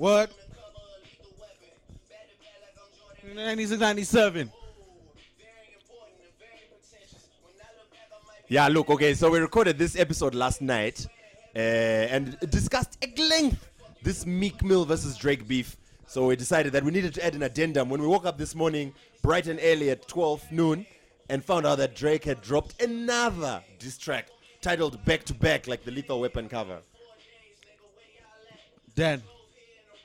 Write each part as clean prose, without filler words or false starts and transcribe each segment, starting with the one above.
What? 96, 97. Yeah, look, okay, so we recorded this episode last night and discussed at length this Meek Mill versus Drake beef. So we decided that we needed to add an addendum. When we woke up this morning, bright and early at 12 noon, and found out that Drake had dropped another diss track titled Back to Back, like the Lethal Weapon cover. Dan,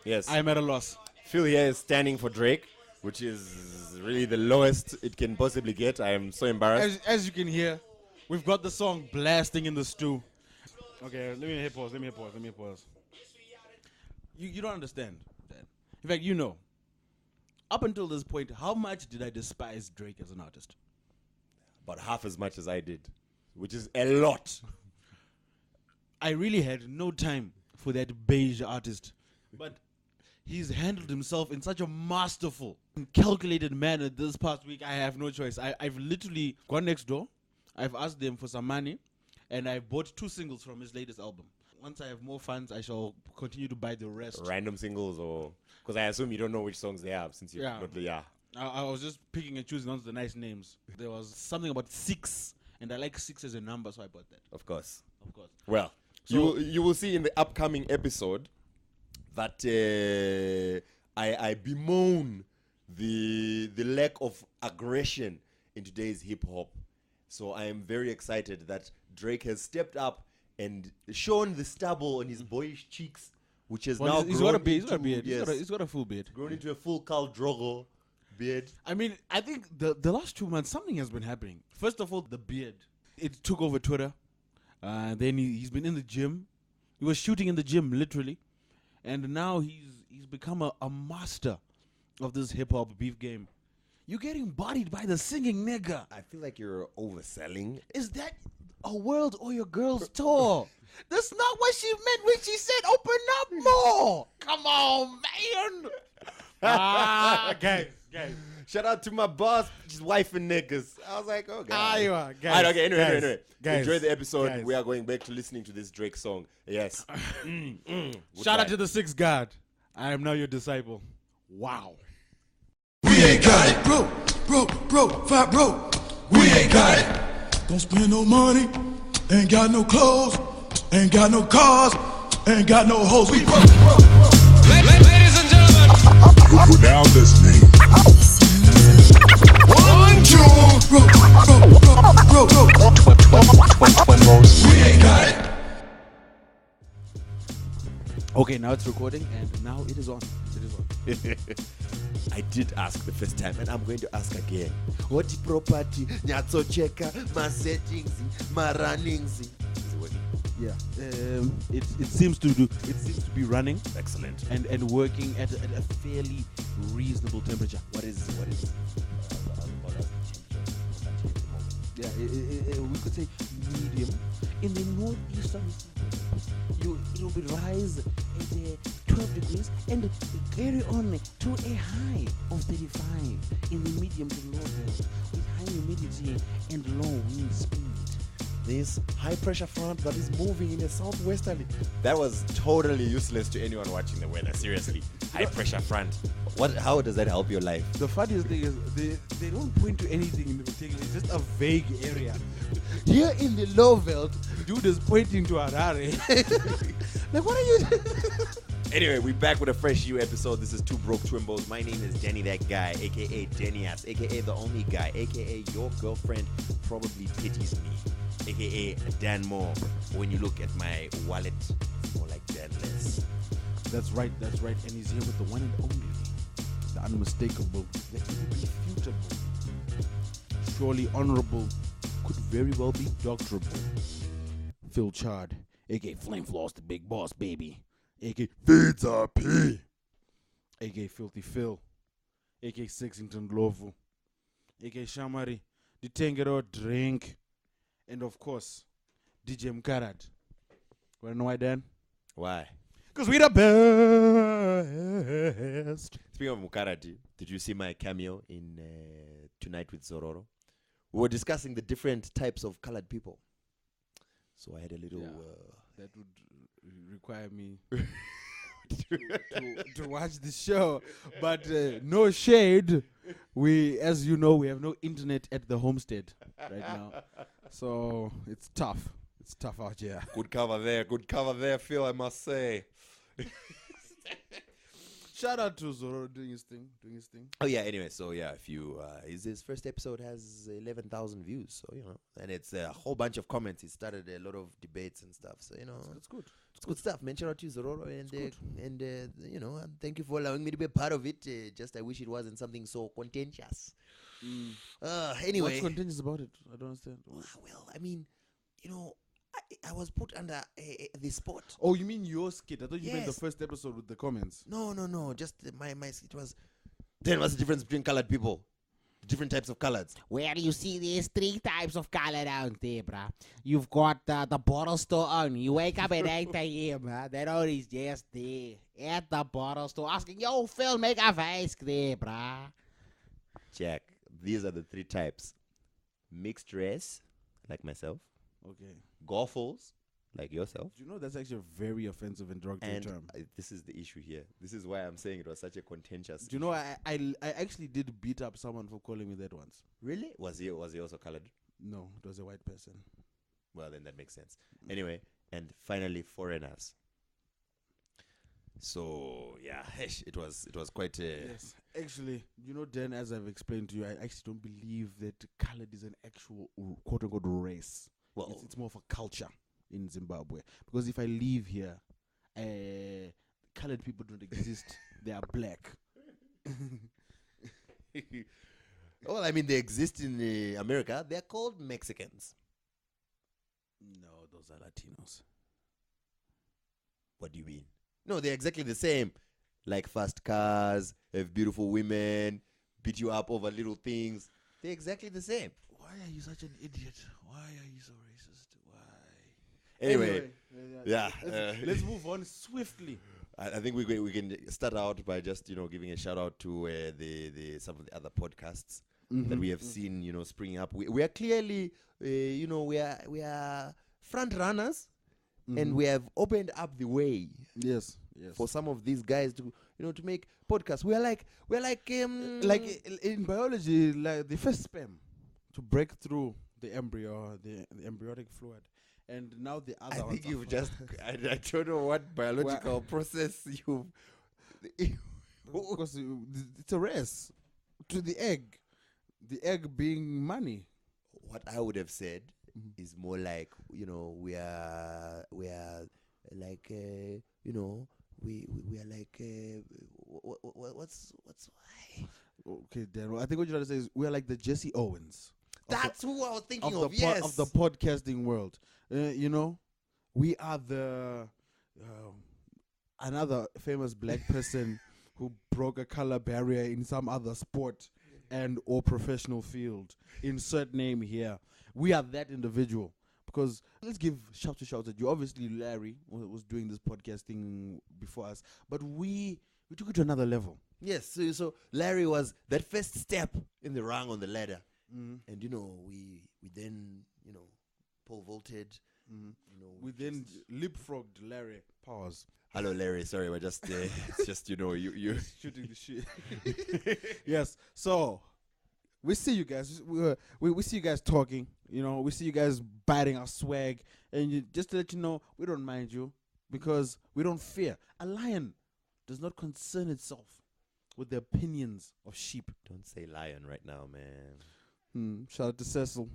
Yes. I'm at a loss. Phil here is standing for Drake, which is really the lowest it can possibly get. I am so embarrassed. As you can hear, we've got the song blasting in the stew. Okay, let me hit pause. You don't understand, Dan. In fact, you know, up until this point, how much did I despise Drake as an artist? About half as much as I did, which is a lot. I really had no time for that beige artist. But he's handled himself in such a masterful and calculated manner this past week. I have no choice. I've literally gone next door. I've asked them for some money, and I bought 2 singles from his latest album. Once I have more funds, I shall continue to buy the rest. Random singles, or because I assume you don't know which songs they have since you're not the I was just picking and choosing on the nice names. There was something about 6, and I like 6 as a number, so I bought that. Of course. So Well, you will see in the upcoming episode that I bemoan the lack of aggression in today's hip hop. So I am very excited that Drake has stepped up and shown the stubble on his boyish cheeks, which has now he's grown got a beard. into, He's got a full beard. grown into a full Khal Drogo beard. I mean, I think the last 2 months, something has been happening. First of all, the beard. It took over Twitter. Then he's been in the gym. He was shooting in the gym, literally. And now he's become a master of this hip-hop beef game. You're getting bodied by the singing nigga. I feel like you're overselling. Is that a world or your girl's tour? That's not what she meant when she said open up more. Come on, man. Guys. Shout out to my boss, his wife and niggas. I was like, oh, God. Guys. Alright, okay, anyway. Guys, Enjoy the episode. guys. We are going back to listening to this Drake song. Yes. Shout out to the 6th God. I am now your disciple. Wow. We ain't got it, bro, fat bro. We ain't got it. Don't spend no money, ain't got no clothes, ain't got no cars, ain't got no hoes. We broke. Ladies and gentlemen, You're now listening. 1, 2, we ain't got it. Okay, now it's recording, and now it is on. I did ask the first time, and I'm going to ask again. What property? Nyatso checker, my settings, my runnings. Is it working? Yeah. It seems to be running Excellent. and working at a fairly reasonable temperature. What is Yeah, we could say medium. In the northeastern it will be rise at 12 degrees and carry on to a high of 35 in the medium to low level with high humidity and low wind speed. this high pressure front that is moving in a southwesterly? That was totally useless to anyone watching the weather. Seriously, high pressure front. How does that help your life? The funniest thing is they don't point to anything in particular. It's just a vague area. Here in the low belt, dude is pointing to Harare. Like, what are you doing? Anyway, we're back with a fresh new episode. This is Two Broke Twimbos. My name is Danny That Guy, aka Danny-ass, aka The Only Guy, aka Your Girlfriend Probably Pities Me, aka Dan Moore. When you look at my wallet, it's more like Danless. That's right. And he's here with the one and only, the unmistakable, the irrefutable, surely honorable, could very well be doctorable, Phil Chard, aka Flame Floss, the big boss, baby, aka Feeds RP. aka Filthy Phil, aka Sexington Glovu, aka Shamari, the Tengero Drink, and of course, DJ Mkarad. Wanna know why, Dan? Why? Because we the best. Speaking of Mukarati, did you see my cameo in Tonight with Zororo? We were discussing the different types of colored people. So I had a little... That would require me to watch the show. But no shade. We, as you know, we have no internet at the homestead right now. So it's tough. It's tough out here. Good cover there, Phil, I must say. Shout out to Zororo doing his thing. Oh yeah. Anyway, so yeah, if you his first episode has 11,000 views, so and it's a whole bunch of comments. He started a lot of debates and stuff, so That's good. it's good stuff. Man, shout out to Zororo and thank you for allowing me to be a part of it. Just I wish it wasn't something so contentious. Anyway, What's contentious about it? I don't understand. Well, I mean, I was put under the spot. Oh, you mean your skit? I thought you meant the Yes. first episode with the comments. No. Just my skit was. Then what's the difference between colored people? Different types of colors. Well, you see, there's 3 types of color down there, bruh. You've got the bottle store owner. You wake up at 8 a.m., bruh. That owner is just there at the bottle store asking, yo, Phil, make a ice cream, bruh. Jack, these are the 3 types. Mixed race, like myself. Okay. Golfers, like yourself. Do you know that's actually a very offensive and derogatory And term? this is the issue here. This is why I'm saying it was such a contentious. Do you know I actually did beat up someone for calling me that once. Really? Was he also colored? No, it was a white person. Well, then that makes sense. Anyway, and finally, foreigners. So yeah, it was quite. Yes. Actually, Dan, as I've explained to you, I actually don't believe that colored is an actual quote unquote race. Well, It's more of a culture in Zimbabwe. Because if I leave here, colored people don't exist. They are black. well, I mean, they exist in America. They're called Mexicans. No, those are Latinos. What do you mean? No, they're exactly the same. Like fast cars, have beautiful women, beat you up over little things. They're exactly the same. Why are you such an idiot? Why are you so racist? Why? Anyway, yeah. Let's move on swiftly. I think we can start out by just giving a shout out to the some of the other podcasts that we have seen springing up. We are clearly we are front runners, and we have opened up the way. Yes. For some of these guys to to make podcasts. We're like like in biology, like the first sperm to break through the embryo, the embryonic fluid, and now the other. I think you've just I don't know what biological process you. Because it's a race to the egg being money. What I would have said is more like we are like we are like what's Okay, Dan. I think what you're trying to say is we are like the Jesse Owens. That's who I was thinking of of. the Yes, of the podcasting world. We are the another famous black person who broke a color barrier in some other sport and or professional field. Insert name here. We are that individual. Because let's give shout at you. Obviously, Larry was doing this podcasting before us, but we took it to another level. Yes, so Larry was that first step in the rung on the ladder, and we then pole vaulted. We then leapfrogged Larry. Pause. Hello, Larry. Sorry, we're just it's just you Shooting the shit. Yes. So we see you guys. We see you guys talking. We see you guys biting our swag, and just to let you know, we don't mind you because we don't fear. A lion does not concern itself with the opinions of sheep. Don't say lion right now, man. Shout out to Cecil.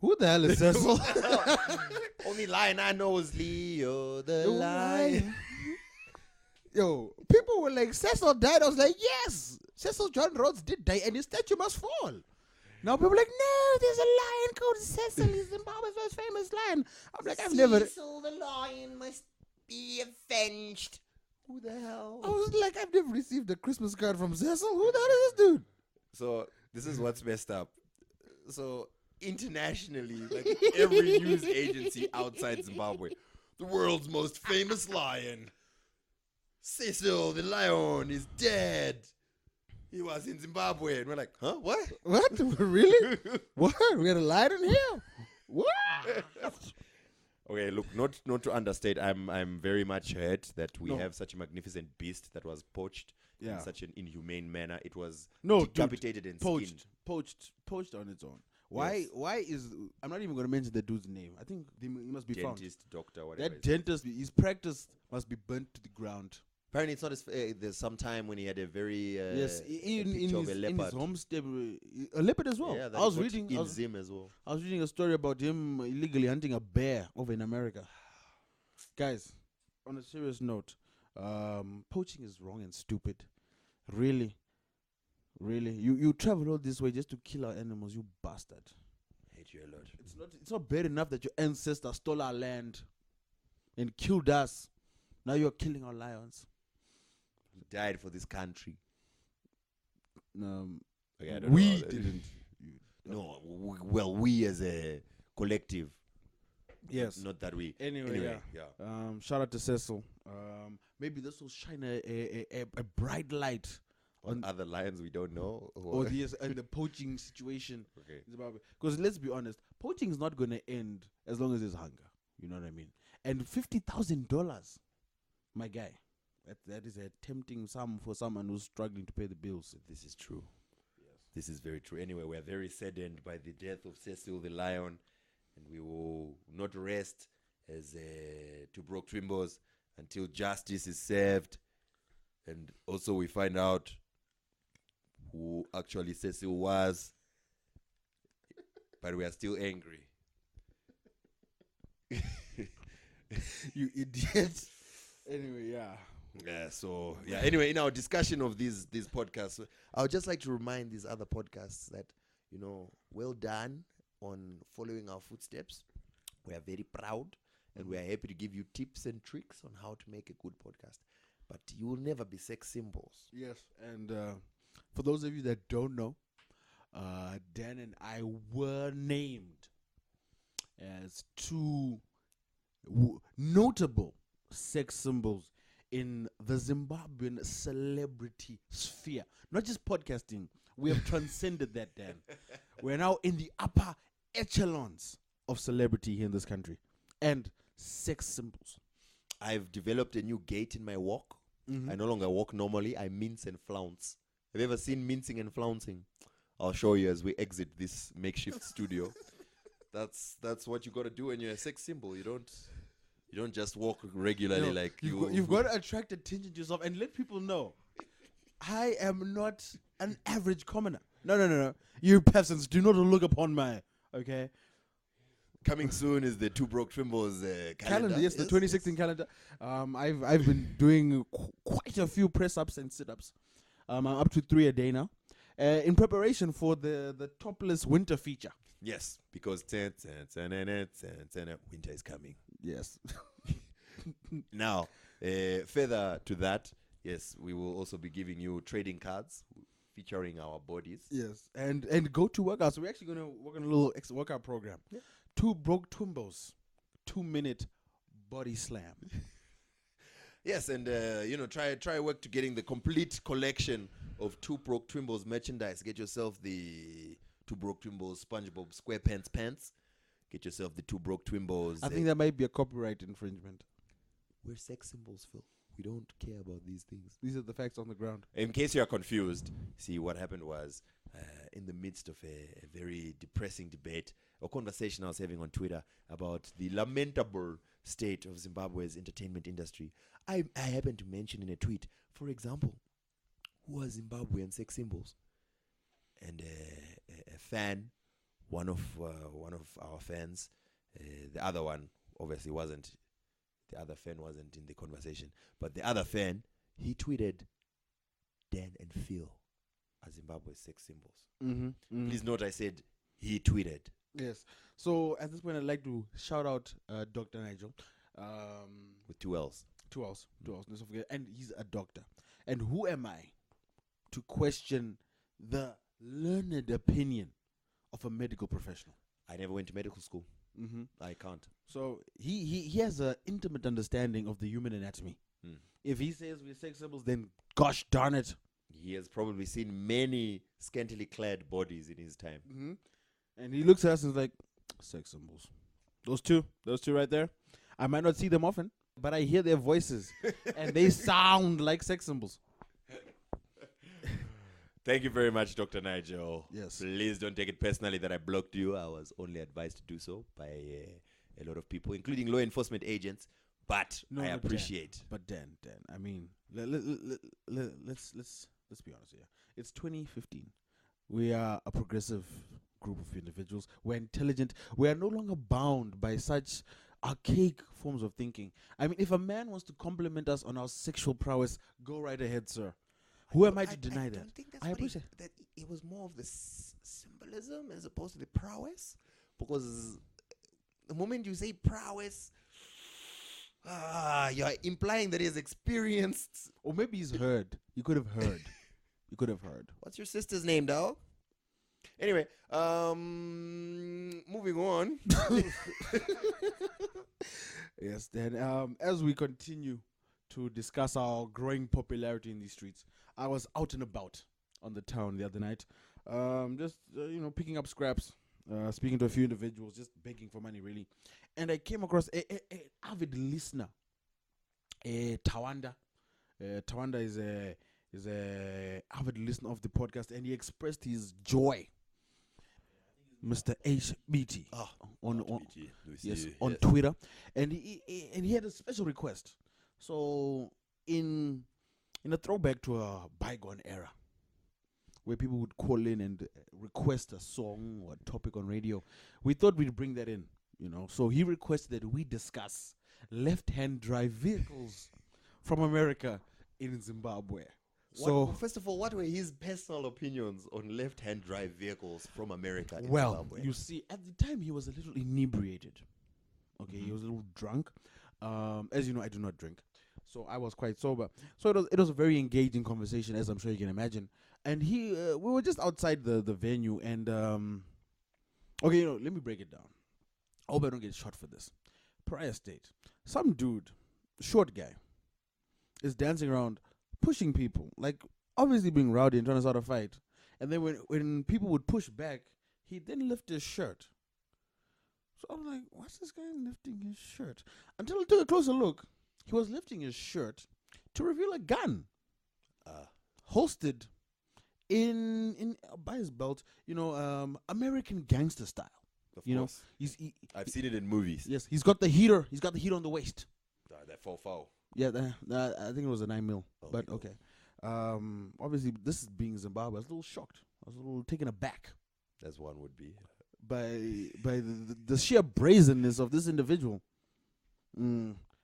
Who the hell is Cecil? Only lion I know is Leo the lion. Yo, people were like, Cecil died. I was like, yes, Cecil John Rhodes did die, and his statue must fall. Now people are like, no, there's a lion called Cecil. He's Zimbabwe's most famous lion. I'm like, I've never. Cecil the lion must be avenged. Who the hell? I was like, I've never received a Christmas card from Cecil. Who the hell is this dude? So this is what's messed up. So internationally, like every news agency outside Zimbabwe, the world's most famous lion, Cecil the lion, is dead. He was in Zimbabwe. And we're like, huh? What? What? Really? What? We got a lion in here? What? Okay, look, not to understate. I'm very much hurt that we No. have such a magnificent beast that was poached Yeah. in such an inhumane manner. It was No, dude, decapitated and skinned. poached on its own. Why? Yes. Why is? I'm not even going to mention the dude's name. I think he must be found. Dentist, doctor, whatever. That it is. dentist, his practice must be burnt to the ground. Apparently, it's not as. There's some time when he had a very Yes, a in picture of a his leopard. homestead, a leopard as well. Yeah, that I was he got reading. in Zim as well. I was reading a story about him illegally hunting a bear over in America. Guys, on a serious note, poaching is wrong and stupid. Really. You travel all this way just to kill our animals, you bastard. Hate you a lot. It's not bad enough that your ancestors stole our land and killed us. Now you're killing our lions. He died for this country. Okay, I don't We know how that- didn't. No, well, we as a collective. Yes. Not that we. Anyway, yeah. shout out to Cecil. Maybe this will shine a bright light On other lions we don't know. or the poaching situation Okay. in Zimbabwe. Because let's be honest, poaching is not going to end as long as there's hunger. You know what I mean? And $50,000, my guy, that is a tempting sum for someone who's struggling to pay the bills. This is true. Yes. This is very true. Anyway, we are very saddened by the death of Cecil the lion, and we will not rest as to Broke Twimbos until justice is served, and also we find out who actually Cecil was. But we are still angry. You idiot. Anyway, yeah. Yeah, so yeah. Anyway, in our discussion of these podcasts, I would just like to remind these other podcasts that, well done on following our footsteps. We are very proud, and we are happy to give you tips and tricks on how to make a good podcast. But you will never be sex symbols. Yes, and for those of you that don't know, Dan and I were named as two notable sex symbols in the Zimbabwean celebrity sphere. Not just podcasting. We have transcended that, Dan. We're now in the upper echelons of celebrity here in this country. And sex symbols. I've developed a new gait in my walk. I no longer walk normally. I mince and flounce. Have you ever seen mincing and flouncing? I'll show you as we exit this makeshift studio. That's what you got to do when you're a sex symbol. You don't just walk regularly like You've got to attract attention to yourself and let people know I am not an average commoner. No. You peasants, do not look upon my, okay? Coming soon is the Two Broke Twimbos calendar. Yes, the 2016 calendar. I've been doing quite a few press-ups and sit-ups. I'm up to 3 a day now. In preparation for the topless winter feature. Yes, because winter is coming. Yes. Now, further to that, yes, we will also be giving you trading cards featuring our bodies. Yes, and go to workouts. So we're actually going to work on a little extra workout program. Yeah. 2 Broke Twimbos, 2-minute body slam. Yes, and try work to getting the complete collection of Two Broke Twimbos merchandise. Get yourself the Two Broke Twimbos SpongeBob SquarePants pants. Get yourself the Two Broke Twimbos. I think that might be a copyright infringement. We're sex symbols, Phil. We don't care about these things. These are the facts on the ground. In case you are confused, see, what happened was in the midst of a very depressing debate or conversation I was having on Twitter about the lamentable state of Zimbabwe's entertainment industry, I happened to mention in a tweet, for example, who are Zimbabwean sex symbols? And a fan, one of our fans, the other one obviously wasn't. The other fan wasn't in the conversation, but the other fan, he tweeted, Dan and Phil are Zimbabwe's sex symbols. Please note I said he tweeted. Yes. So at this point, I'd like to shout out Dr. Nigel. With 2 L's. 2 L's. Let's not forget. And he's a doctor. And who am I to question the learned opinion of a medical professional? I never went to medical school. I can't. So he has an intimate understanding of the human anatomy. If he says we're sex symbols, then gosh darn it. He has probably seen many scantily clad bodies in his time. And he looks at us and is like, sex symbols. Those two right there. I might not see them often, but I hear their voices, and they sound like sex symbols. Thank you very much, Dr. Nigel. Yes. Please don't take it personally that I blocked you. I was only advised to do so by a lot of people, including law enforcement agents. But I appreciate. But Dan, I mean, let's be honest here. It's 2015. We are a progressive group of individuals. We're intelligent. We are no longer bound by such archaic forms of thinking. I mean, if a man wants to compliment us on our sexual prowess, go right ahead, sir. Who am I to deny that? Don't think that's I what appreciate that it was more of the symbolism as opposed to the prowess. Because the moment you say prowess, you're implying that he has experienced. Or maybe he's heard. You could have heard. You could have heard. What's your sister's name, dog? Anyway, moving on. Yes, then as we continue to discuss our growing popularity in these streets, I was out and about on the town the other night, just picking up scraps, speaking to a few individuals, just begging for money really, and I came across a avid listener, Tawanda. Tawanda is a avid listener of the podcast, and he expressed his joy. Mr. HBT on Twitter, and he had a special request. So in a throwback to a bygone era, where people would call in and request a song or a topic on radio, we thought we'd bring that in. So he requested that we discuss left-hand drive vehicles from America in Zimbabwe. First of all, what were his personal opinions on left-hand drive vehicles from America in Well, Zimbabwe? you see, at the time he was a little inebriated. Okay, he was a little drunk. As you know, I do not drink, so I was quite sober. So it was a very engaging conversation, as I'm sure you can imagine. And we were just outside the venue, and okay, let me break it down. I hope I don't get shot for this. Prior state, some dude, short guy, is dancing around, pushing people, like obviously being rowdy and trying to start a fight. And then when people would push back, he'd then lift his shirt. So I'm like, what's this guy lifting his shirt? Until I took a closer look, he was lifting his shirt to reveal a gun, holstered in by his belt. American gangster style. Of course. I've seen it in movies. Yes, he's got the heater. He's got the heater on the waist. That faux. Yeah, I think it was a 9mm, but cool. Okay. Obviously, this is being Zimbabwe. I was a little shocked. I was a little taken aback As one would be. by the sheer brazenness of this individual.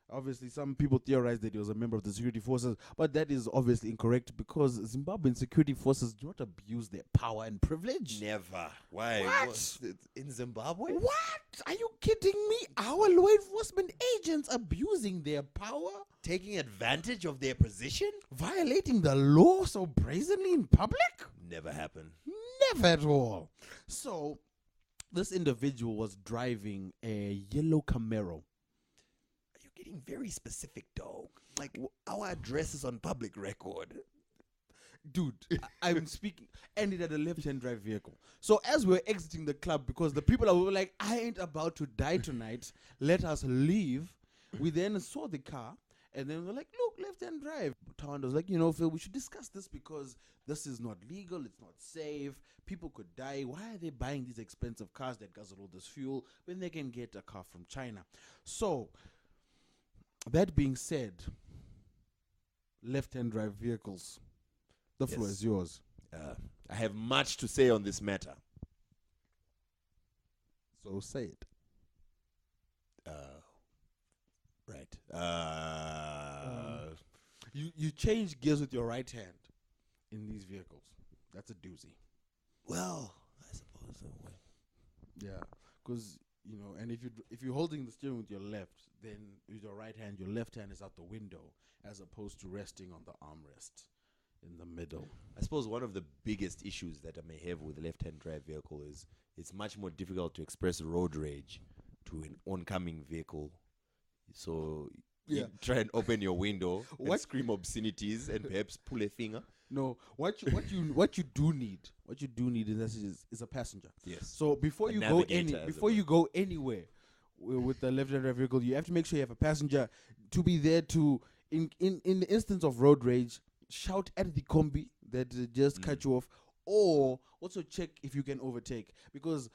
Obviously, some people theorize that he was a member of the security forces, but that is obviously incorrect because Zimbabwean security forces do not abuse their power and privilege. Never. Why? What? In Zimbabwe? What? Are you kidding me? Our law enforcement agents abusing their power? Taking advantage of their position? Violating the law so brazenly in public? Never happened. Never at all. So, this individual was driving a yellow Camaro. You're getting very specific, dog. Like, our address is on public record. Dude, I'm speaking, and it had a left-hand drive vehicle. So as we were exiting the club, because the people were like, I ain't about to die tonight, let us leave. We then saw the car, and then we're like, look, left-hand drive. Tawanda was like, Phil, we should discuss this because this is not legal, it's not safe, people could die. Why are they buying these expensive cars that guzzle all this fuel when they can get a car from China? So, that being said, left-hand drive vehicles. The floor is yours. I have much to say on this matter. So say it. Right. You change gears with your right hand in these vehicles. That's a doozy. Well, I suppose so. Yeah, because and if you're holding the steering with your left, then with your right hand, your left hand is out the window as opposed to resting on the armrest in the middle. I suppose one of the biggest issues that I may have with a left-hand drive vehicle is it's much more difficult to express road rage to an oncoming vehicle. So you try and open your window and scream obscenities and perhaps pull a finger. No, what you do need is a passenger. Yes. So before you go anywhere, with the left-hand drive vehicle, you have to make sure you have a passenger to be there to, in the instance of road rage, shout at the combi that just cut you off, or also check if you can overtake, because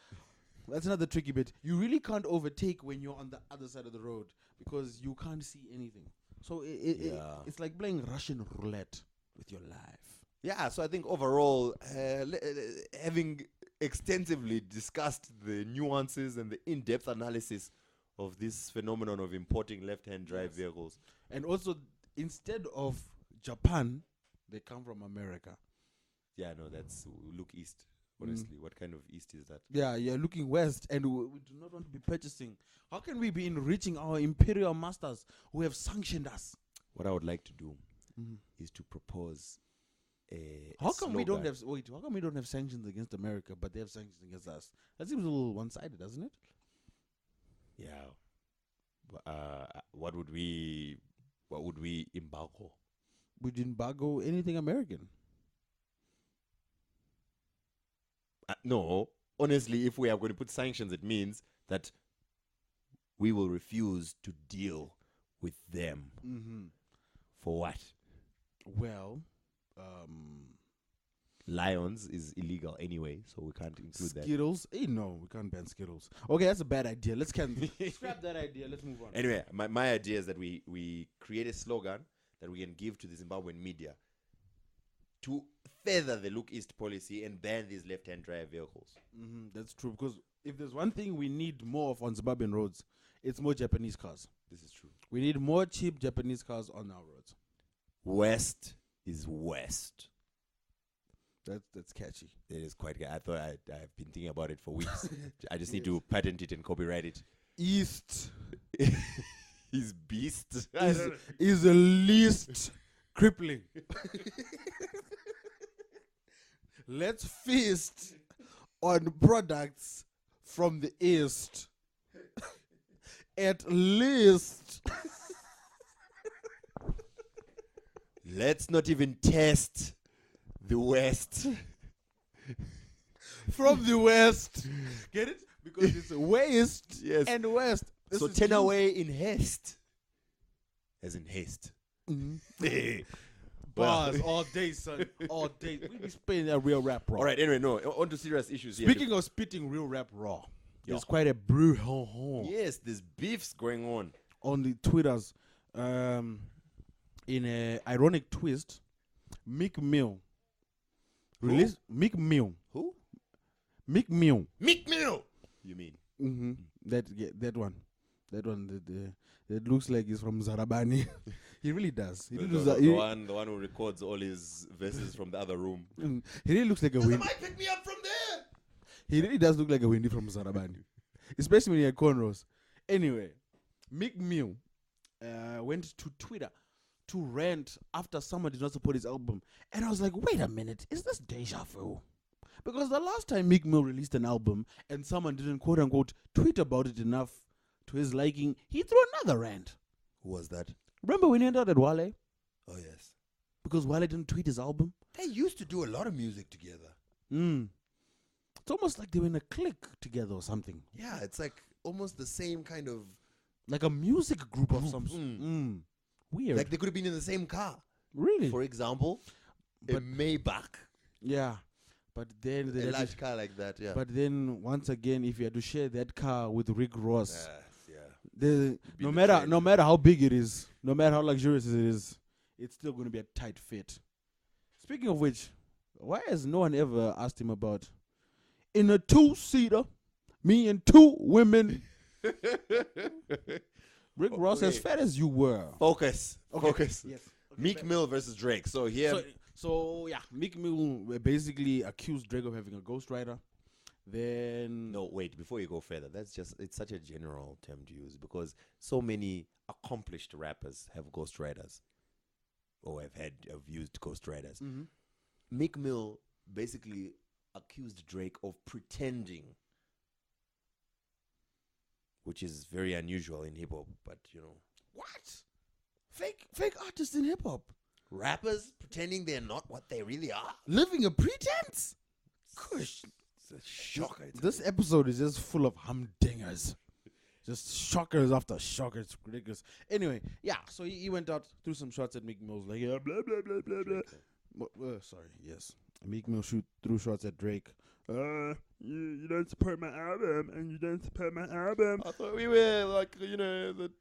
that's another tricky bit. You really can't overtake when you're on the other side of the road because you can't see anything. So it's like playing Russian roulette with your life. Yeah, so I think overall, having extensively discussed the nuances and the in-depth analysis of this phenomenon of importing left-hand drive vehicles. And also, instead of Japan, they come from America. Yeah, no, that's look east. Honestly, what kind of east is that? Yeah, you're looking west, and we do not want to be purchasing. How can we be enriching our imperial masters who have sanctioned us? What I would like to do is to propose How come we don't slogan. have How come we don't have sanctions against America, but they have sanctions against us? That seems a little one-sided, doesn't it? Yeah. What would we embargo? We didn't embargo anything American. No, honestly, if we are going to put sanctions, it means that we will refuse to deal with them. For what? Well, Lions is illegal anyway, so we can't include that. Skittles? No, we can't ban Skittles. Okay, that's a bad idea. Let's scrap that idea. Let's move on. Anyway, my idea is that we create a slogan that we can give to the Zimbabwean media to further the Look East policy and ban these left-hand drive vehicles. That's true, because if there's one thing we need more of on Zimbabwean roads, it's more Japanese cars. This is true. We need more cheap Japanese cars on our roads. West is west. That's catchy. It is quite. I thought I've been thinking about it for weeks. I just need to patent it and copyright it. East He's beast. is the least crippling. Let's feast on products from the East. At least. Let's not even test the West. From the West. Get it? Because it's waste Yes. and west. This So is turn you. away in haste. As in haste. Bars all day, son. All day. We be spitting that real rap raw. All right, anyway, no. On to serious issues here. Speaking of spitting real rap raw, there's quite a brew Yes, there's beefs going on the Twitters. In a ironic twist, Meek Mill released Meek Mill. Who? Meek Mill. Meek Mill. You mean? That one. That looks like he's from Zarabani. He really does. He really The one who records all his verses from the other room. He really looks like a Windy. Might pick me up from there. He really does look like a Windy from Zarabani, especially when he had cornrows. Anyway, Meek Mill went to Twitter to rant after someone did not support his album, and I was like, wait a minute, is this deja vu? Because the last time Meek Mill released an album and someone didn't quote unquote tweet about it enough to his liking, he threw another rant. Who was that? Remember when he went out at Wale? Oh, yes. Because Wale didn't tweet his album? They used to do a lot of music together. It's almost like they were in a clique together or something. Yeah, it's like almost the same kind of... Like a music group of some sort. Weird. Like they could have been in the same car. Really? For example, a Maybach. Yeah. But then A large car like that, yeah. But then once again, if you had to share that car with Rick Ross, yeah. no matter how big it is, no matter how luxurious it is, it's still going to be a tight fit. Speaking of which, why has no one ever asked him about in a 2-seater, me and 2 women? Rick Ross, as fat as you were. Focus. Focus. Yes. Meek Mill versus Drake. So here... So yeah, Meek Mill basically accused Drake of having a ghostwriter. Then No, wait, before you go further, it's such a general term to use because so many accomplished rappers have ghostwriters or have used ghostwriters. Meek Mill basically accused Drake of pretending, which is very unusual in hip hop, but you know. what? Fake artists in hip hop. Rappers pretending they're not what they really are. Living a pretense? Kush. It's a shocker. This episode is just full of humdingers. Just shockers after shockers. It's ridiculous. Anyway, yeah. So he went out, threw some shots at Meek Mill's like, yeah, blah blah blah blah blah. Sorry, yes. Meek Mill threw shots at Drake. You don't support my album, and you don't support my album. I thought we were like, the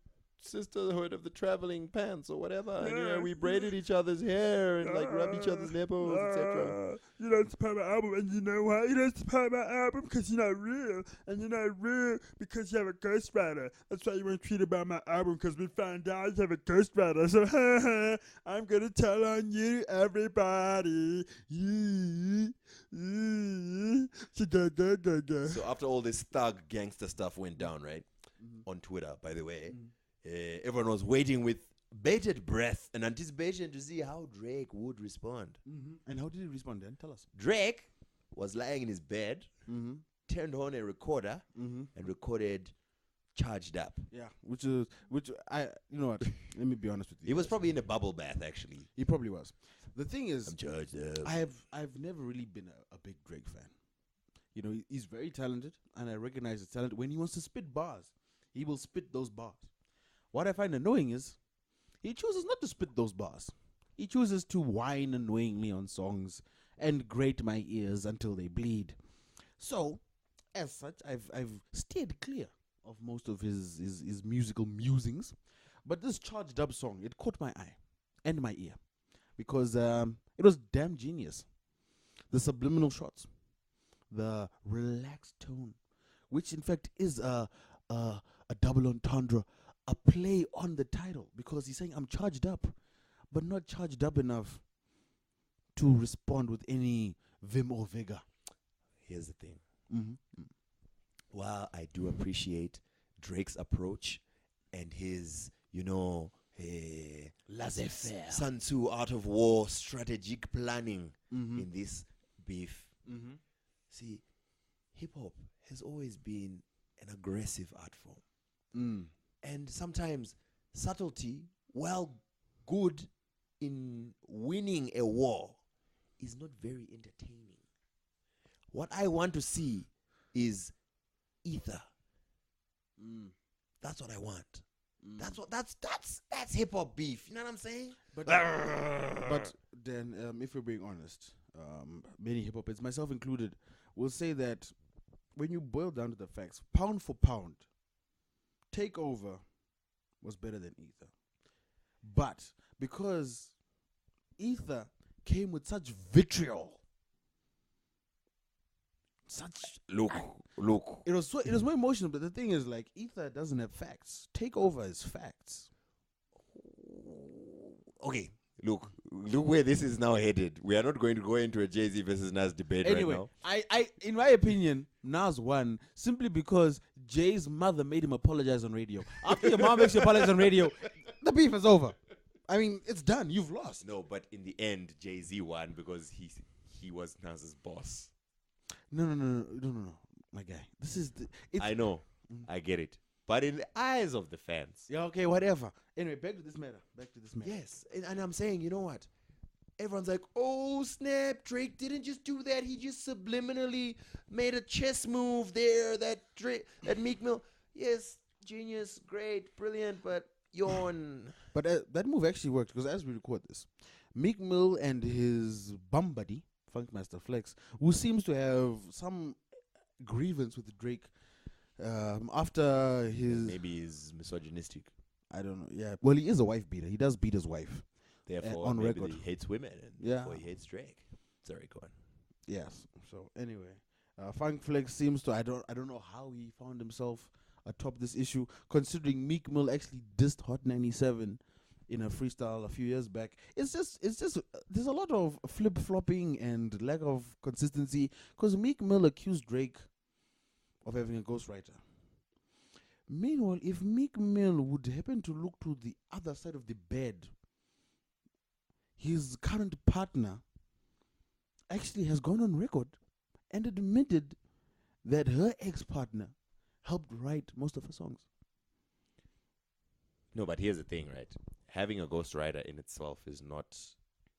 sisterhood of the traveling pants or whatever. And, we braided each other's hair and like rubbed each other's nipples, etc. You don't support my album, and you know why? You don't support my album because you're not real, and you're not real because you have a ghostwriter. That's why you weren't tweet about my album, because we found out you have a ghostwriter. So I'm gonna tell on you, everybody. So after all this thug gangster stuff went down, right, on Twitter, by the way, everyone was waiting with bated breath and anticipation to see how Drake would respond. And how did he respond then? Tell us. Drake was lying in his bed, turned on a recorder, and recorded Charged Up. Yeah, which you know what? Let me be honest with you. He was probably in a bubble bath, actually. He probably was. The thing is, I'm charged up. I've never really been a big Drake fan. You know, he's very talented, and I recognize his talent. When he wants to spit bars, he will spit those bars. What I find annoying is he chooses not to spit those bars. He chooses to whine annoyingly on songs and grate my ears until they bleed. So, as such, I've steered clear of most of his musical musings. But this Charged Up song, it caught my eye and my ear because it was damn genius. The subliminal shots, the relaxed tone, which in fact is a double entendre, a play on the title, because he's saying I'm charged up, but not charged up enough to respond with any vim or vigor. Here's the thing. While I do appreciate Drake's approach and his, laissez-faire, Sun Tzu art of war strategic planning in this beef. See, hip-hop has always been an aggressive art form. And sometimes subtlety, while good in winning a war, is not very entertaining. What I want to see is ether. That's what I want. That's hip hop beef. You know what I'm saying? But then, if we're being honest, many hip hop heads, myself included, will say that when you boil down to the facts, pound for pound, Takeover was better than Ether. But because Ether came with such vitriol, look. It was more emotional. But the thing is, like, Ether doesn't have facts. Takeover is facts. Okay, look where this is now headed. We are not going to go into a Jay-Z versus Nas debate right now. I in my opinion, Nas won simply because Jay's mother made him apologize on radio. After your mom makes you apologize on radio, the beef is over. I mean, it's done. You've lost. No, but in the end, Jay-Z won because he was Nas's boss. No, my guy. This is I know. I get it. But in the eyes of the fans. Yeah, okay, whatever. Anyway, back to this matter. Yes. And I'm saying, you know what? Everyone's like, oh, snap, Drake didn't just do that. He just subliminally made a chess move there that Meek Mill. Yes, genius, great, brilliant, but yawn. But that move actually worked because as we record this, Meek Mill and his bum buddy, Funkmaster Flex, who seems to have some grievance with Drake after his... Maybe he's misogynistic. I don't know. Yeah. Well, he is a wife beater. He does beat his wife. Therefore, on maybe record, he hates women. And therefore he hates Drake. Sorry, go on. Yes. So anyway, Funk Flex seems to... I don't know how he found himself atop this issue, considering Meek Mill actually dissed Hot 97 in a freestyle a few years back. It's just there's a lot of flip-flopping and lack of consistency because Meek Mill accused Drake of having a ghostwriter. Meanwhile, if Meek Mill would happen to look to the other side of the bed, his current partner actually has gone on record and admitted that her ex-partner helped write most of her songs. No, but here's the thing, right? Having a ghostwriter in itself is not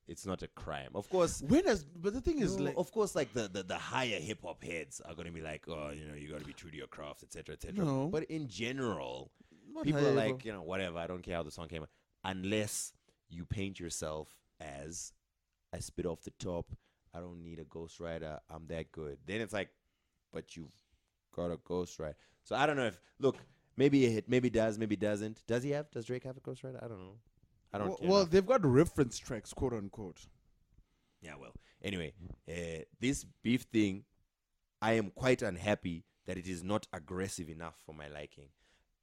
it's not a crime. Of course, But the thing is, no, like, of course, like the higher hip hop heads are gonna be like, oh, you got to be true to your craft, etc., etc. No. But in general, not people are high, like, bro. whatever. I don't care how the song came out, unless you paint yourself as I spit off the top. I don't need a ghostwriter. I'm that good. Then it's like, but you've got a ghostwriter. So I don't know if maybe it hit, maybe does, maybe doesn't. Does Drake have a ghostwriter? I don't know. I don't care. Well, enough. they've got reference tracks, quote unquote. Yeah, well, anyway, this beef thing, I am quite unhappy that it is not aggressive enough for my liking.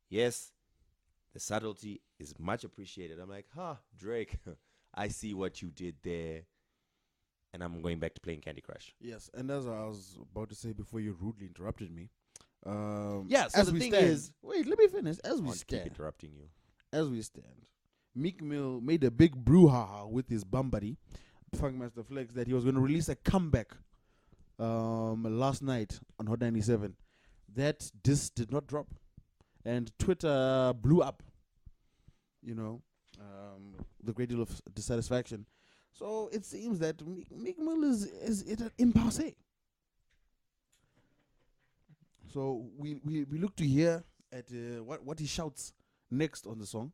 Yes, the subtlety is much appreciated. I'm like, Drake, I see what you did there, and I'm going back to playing Candy Crush. Yes, and as I was about to say before you rudely interrupted me. Yeah, so as the we thing stand, is, wait, let me finish. I want to keep interrupting you. As we stand, Meek Mill made a big brouhaha with his bum buddy, Funkmaster Flex, that he was going to release a comeback last night on Hot 97. That disc did not drop, and Twitter blew up. The great deal of dissatisfaction. So it seems that Meek Mill is at an impasse. So we look to hear at what he shouts next on the song,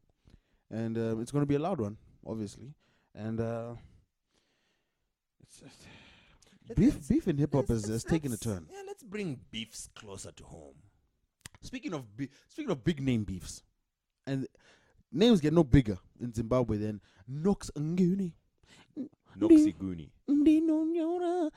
and it's going to be a loud one, obviously. And it's just beef in hip hop has taken a turn. Yeah, let's bring beefs closer to home. Speaking of big name beefs, and names get no bigger in Zimbabwe than Noxy. Noxy Goonie.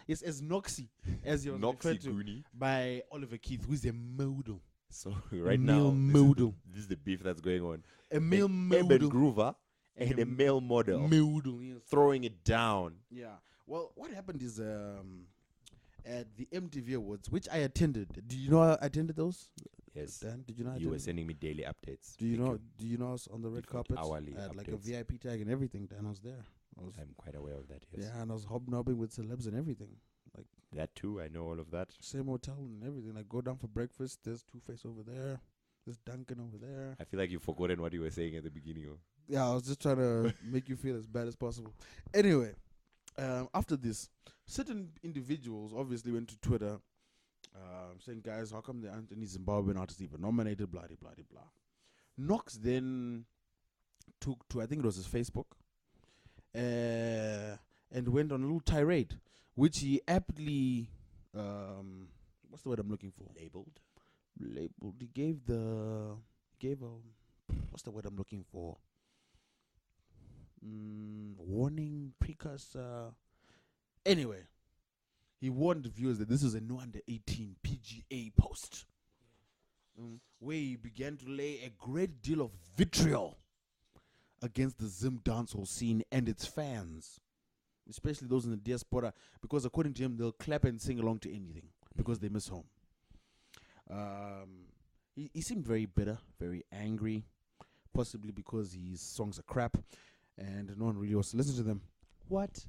Yes, as Noxy, as you're Noxy referred to Goonie. by Oliver Keith, who's a model. So right male now, model. this is the beef that's going on. A male Eben model. Groover and a male model Model, yes. throwing it down. Yeah. Well, what happened is at the MTV Awards, which I attended. Do you know I attended those? Yes. Dan, did you know I You were attended? sending me daily updates. Do you know? Do you know I was on the red Different carpet? hourly I had like a updates. VIP tag and everything. Dan, I was there. I'm quite aware of that, yes. Yeah, and I was hobnobbing with celebs and everything. That too, I know all of that. Same hotel and everything. Like, go down for breakfast. There's Two-Face over there. There's Duncan over there. I feel like you've forgotten what you were saying at the beginning of. Yeah, I was just trying to make you feel as bad as possible. Anyway, after this, certain individuals obviously went to Twitter saying, guys, how come the Anthony Zimbabwean artist even nominated, blah, blah, blah, blah. Nox then took to, I think it was his Facebook, and went on a little tirade, which he aptly, what's the word I'm looking for? Labeled. He gave what's the word I'm looking for? Warning, precursor. Anyway, he warned the viewers that this was a no under 18 PGA post, where he began to lay a great deal of vitriol against the Zim dancehall scene and its fans, especially those in the diaspora, because according to him, they'll clap and sing along to anything because they miss home. He seemed very bitter, very angry, possibly because his songs are crap and no one really wants to listen to them. What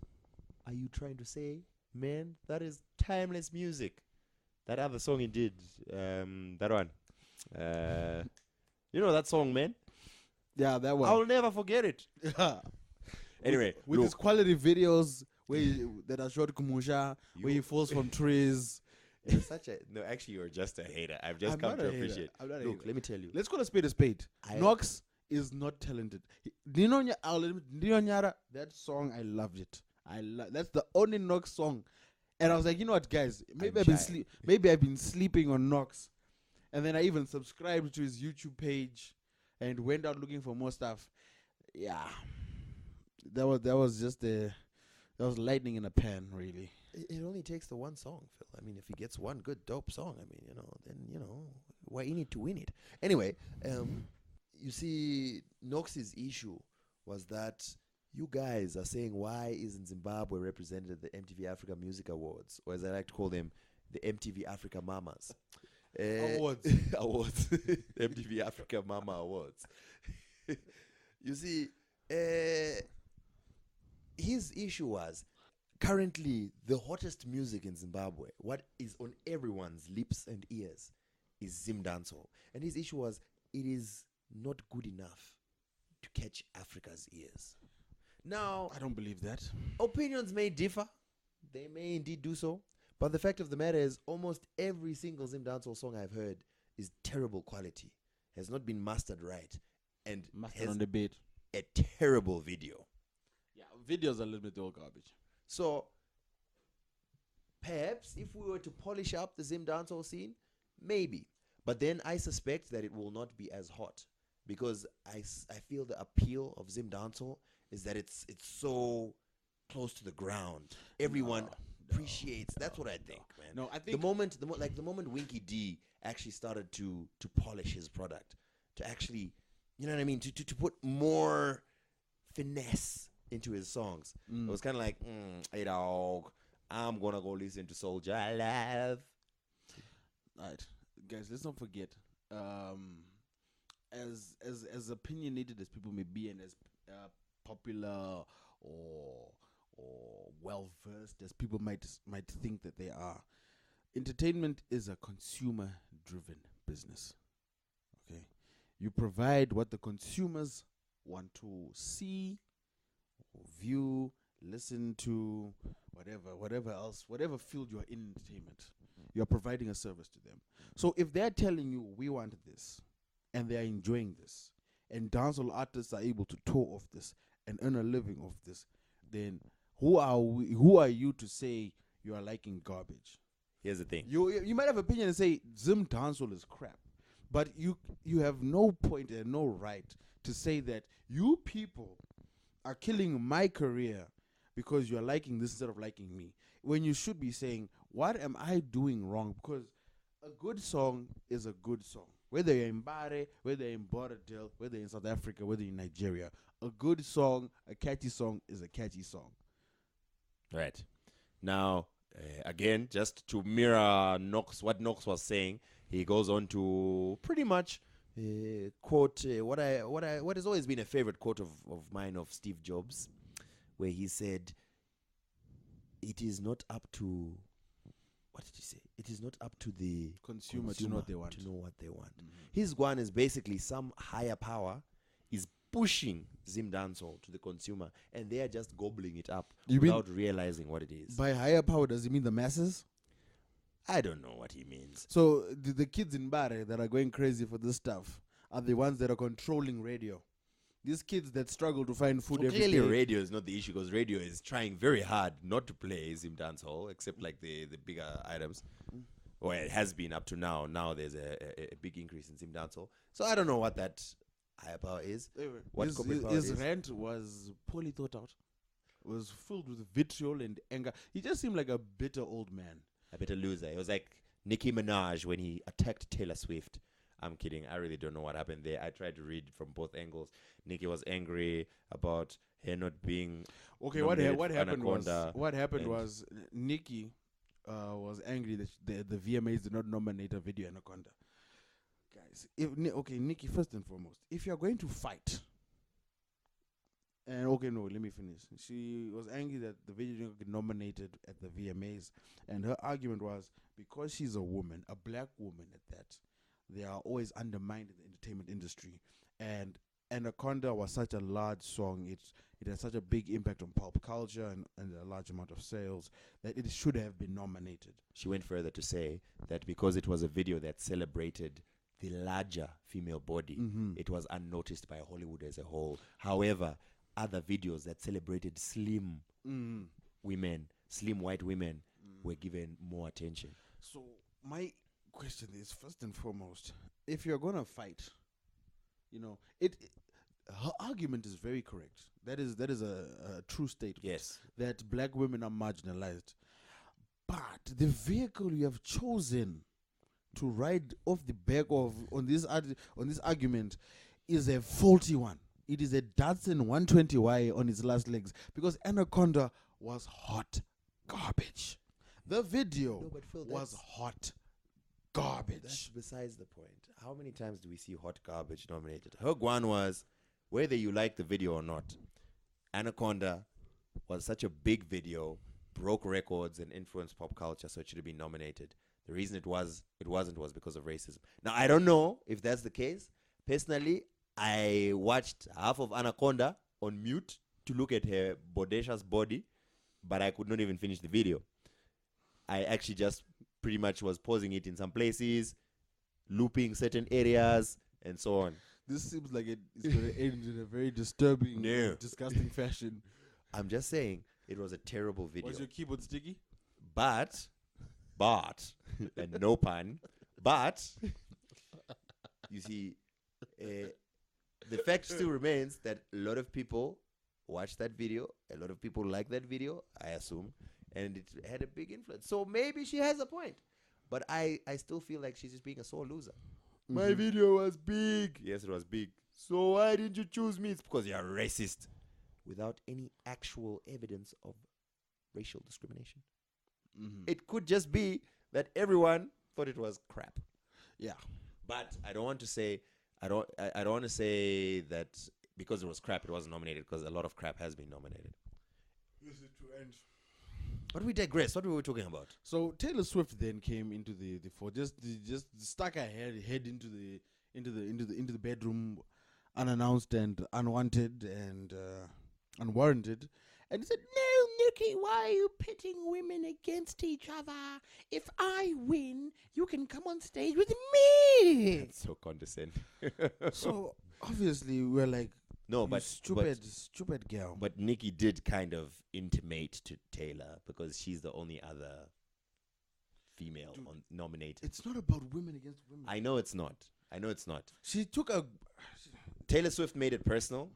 are you trying to say, man? That is timeless music. That other song he did, that one. You know that song, man? Yeah, that one. I'll never forget it. Anyway, with his quality videos that are shot Kumusha, where he falls from trees. You're such a no. Actually, you're just a hater. I've just I'm come not to a hater. appreciate. I'm not a Look, hater. let me tell you. Let's call a spade a spade. Nox is not talented. That song, I loved it. That's the only Nox song. And I was like, you know what, guys? Maybe I've been sleeping on Nox. And then I even subscribed to his YouTube page and went out looking for more stuff. Yeah, that was lightning in a pan, really. It only takes the one song, Phil. I mean, if he gets one good, dope song, I mean, then, we're in it to win it. Anyway, you see, Nox's issue was that you guys are saying, why isn't Zimbabwe represented at the MTV Africa Music Awards, or as I like to call them, the MTV Africa Mamas? Awards. MTV Africa Mama Awards. You see, his issue was, currently, the hottest music in Zimbabwe, what is on everyone's lips and ears, is Zim dancehall. And his issue was, it is not good enough to catch Africa's ears. Now, I don't believe that. opinions may differ. They may indeed do so. But the fact of the matter is, almost every single Zim dancehall song I've heard is terrible quality, has not been mastered right, and Master has on the beat. a terrible video. Yeah, videos are a little bit all garbage. So, perhaps if we were to polish up the Zim dancehall scene, maybe. But then I suspect that it will not be as hot, because I feel the appeal of Zim dancehall is that it's so close to the ground. Everyone appreciates. That's what I think, man. No, I the think moment Winky D actually started to polish his product, to actually, you know what I mean, to put more finesse into his songs. It was kind of like, hey dog, I'm gonna go listen to Soldier Alive. Alright, guys, let's not forget. As opinionated as people may be, and as popular or well versed as people might think that they are, entertainment is a consumer driven business. Okay, you provide what the consumers want to see, view, listen to, whatever else, whatever field you're in entertainment, you're providing a service to them. So if they're telling you we want this, and they're enjoying this, and dancehall artists are able to tour off this and earn a living off this, then who are you to say you are liking garbage? Here's the thing. You might have opinion and say Zim dancehall is crap, but you have no point and no right to say that you people are killing my career because you're liking this instead of liking me, when you should be saying, what am I doing wrong? Because a good song is a good song. Whether you're in Bare, whether you're in Borderdale, whether you're in South Africa, whether you're in Nigeria, a good song, a catchy song is a catchy song. Right. Now, again, just to mirror what Nox was saying, he goes on to pretty much quote what has always been a favorite quote of mine of Steve Jobs, where he said, "It is not up to." What did he say? It is not up to the Consumer to know what they want. His one is basically some higher power is pushing Zim dancehall to the consumer, and they are just gobbling it up without realizing what it is. By higher power, does he mean the masses? I don't know what he means. So the kids in Bare that are going crazy for this stuff are the ones that are controlling radio. These kids that struggle to find food every Clearly, day. radio is not the issue, because radio is trying very hard not to play Zim dancehall, except like the bigger items. Well, it has been up to now. Now there's a big increase in Zim dancehall. So I don't know what that higher power is. Anyway, What corporate power it his is. rant was poorly thought out. It was filled with vitriol and anger. He just seemed like a bitter old man. A bit of loser. It was like Nicki Minaj when he attacked Taylor Swift. I'm kidding. I really don't know what happened there. I tried to read from both angles. Nicki was angry about her not being Okay, nominated what for happened Anaconda, was and- Nikki was angry that the VMAs did not nominate a video Anaconda. Guys, Nikki, first and foremost, if you're going to fight, and let me finish. She was angry that the video didn't get nominated at the VMAs, and her argument was because she's a woman, a black woman at that, they are always undermined in the entertainment industry. And Anaconda was such a large song, it had such a big impact on pop culture and a large amount of sales that it should have been nominated. She went further to say that because it was a video that celebrated the larger female body, it was unnoticed by Hollywood as a whole. However, other videos that celebrated slim women, slim white women, were given more attention. So my question is, first and foremost, if you're gonna fight, her argument is very correct. That is a true statement. Yes. That black women are marginalized. But the vehicle you have chosen to ride off the back of on this argument is a faulty one. It is a Datsun 120Y on its last legs, because Anaconda was hot garbage. The video No, but Phil, was that's- hot garbage. That's besides the point. How many times do we see hot garbage nominated? Her guan was, whether you like the video or not, Anaconda was such a big video, broke records and influenced pop culture, so it should have been nominated. The reason it wasn't was because of racism. Now, I don't know if that's the case. Personally, I watched half of Anaconda on mute to look at her Bodesha's body, but I could not even finish the video. I actually just pretty much was pausing it in some places, looping certain areas, and so on. This seems like it's going to end in a very disturbing, No. disgusting fashion. I'm just saying it was a terrible video. Was your keyboard sticky? But, and no pun, but, you see, the fact still remains that a lot of people watched that video, a lot of people like that video, I assume, and it had a big influence. So maybe she has a point. But I still feel like she's just being a sore loser. My video was big. Yes, it was big. So why didn't you choose me? It's because you're racist. Without any actual evidence of racial discrimination. It could just be that everyone thought it was crap. Yeah. But I don't want to say I don't want to say that because it was crap it wasn't nominated, because a lot of crap has been nominated. This is to end. But we digress. What were we talking about? So Taylor Swift then came into the fore, just stuck her head into the bedroom, unannounced and unwanted and unwarranted, and said, "No, Nikki, why are you pitting women against each other? If I win, you can come on stage with me." That's so condescending. So obviously we're like, No, "You but stupid girl." But Nikki did kind of intimate to Taylor, because she's the only other female nominated. It's not about women against women. I know it's not. She took a. Taylor Swift made it personal.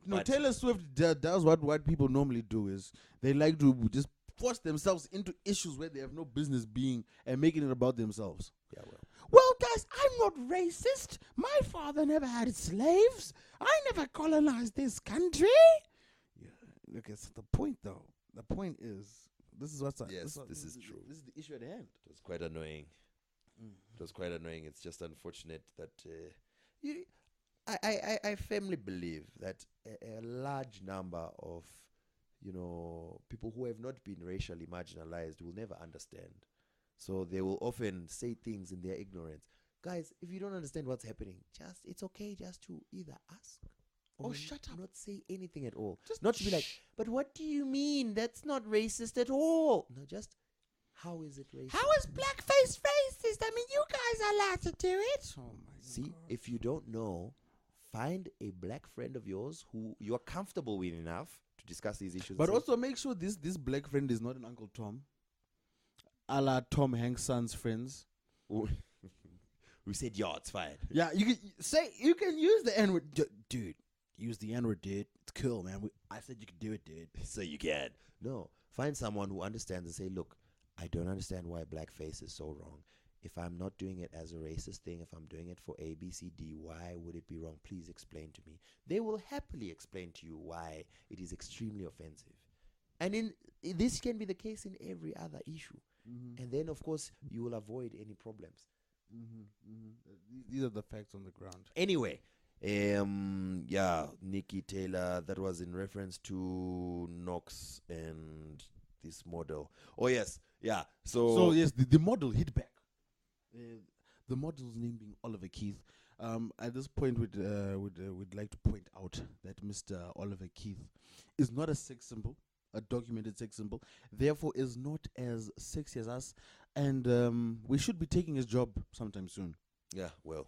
No, But- Taylor Swift does what white people normally do, is they like to just force themselves into issues where they have no business being and making it about themselves. Yeah, well. Well, guys, I'm not racist. My father never had slaves. I never colonized this country. Yeah, okay, so the point though. The point is, this is what's Yes, this is true. This is the issue at hand. It was quite annoying. It was quite annoying. It's just unfortunate that I firmly believe that a large number of people who have not been racially marginalized will never understand. So they will often say things in their ignorance. Guys, if you don't understand what's happening, it's okay just to either ask or shut up. Not say anything at all. Just not to be like, but what do you mean? That's not racist at all. No, just how is it racist? How is blackface racist? I mean, you guys are allowed to do it. Oh my See, if you don't know, find a black friend of yours who you are comfortable with enough to discuss these issues. But also make sure this black friend is not an Uncle Tom, a la Tom Hanks' son's friends. we said, yeah, it's fine. Yeah, you can use the N-word, dude. Use the N-word, dude. It's cool, man. I said you could do it, dude. So you can. No, find someone who understands and say, look, I don't understand why blackface is so wrong. If I'm not doing it as a racist thing, if I'm doing it for A, B, C, D, why would it be wrong? Please explain to me. They will happily explain to you why it is extremely offensive. And this can be the case in every other issue. And then, of course, you will avoid any problems. These are the facts on the ground. Anyway, Nikki Taylor, that was in reference to Nox and this model. Oh, yes. Yeah. So yes, the model hit back. The model's name being Oliver Keith. At this point, we'd like to point out that Mr. Oliver Keith is not a sex symbol, a documented sex symbol. Therefore, is not as sexy as us, and we should be taking his job sometime soon. Yeah, well,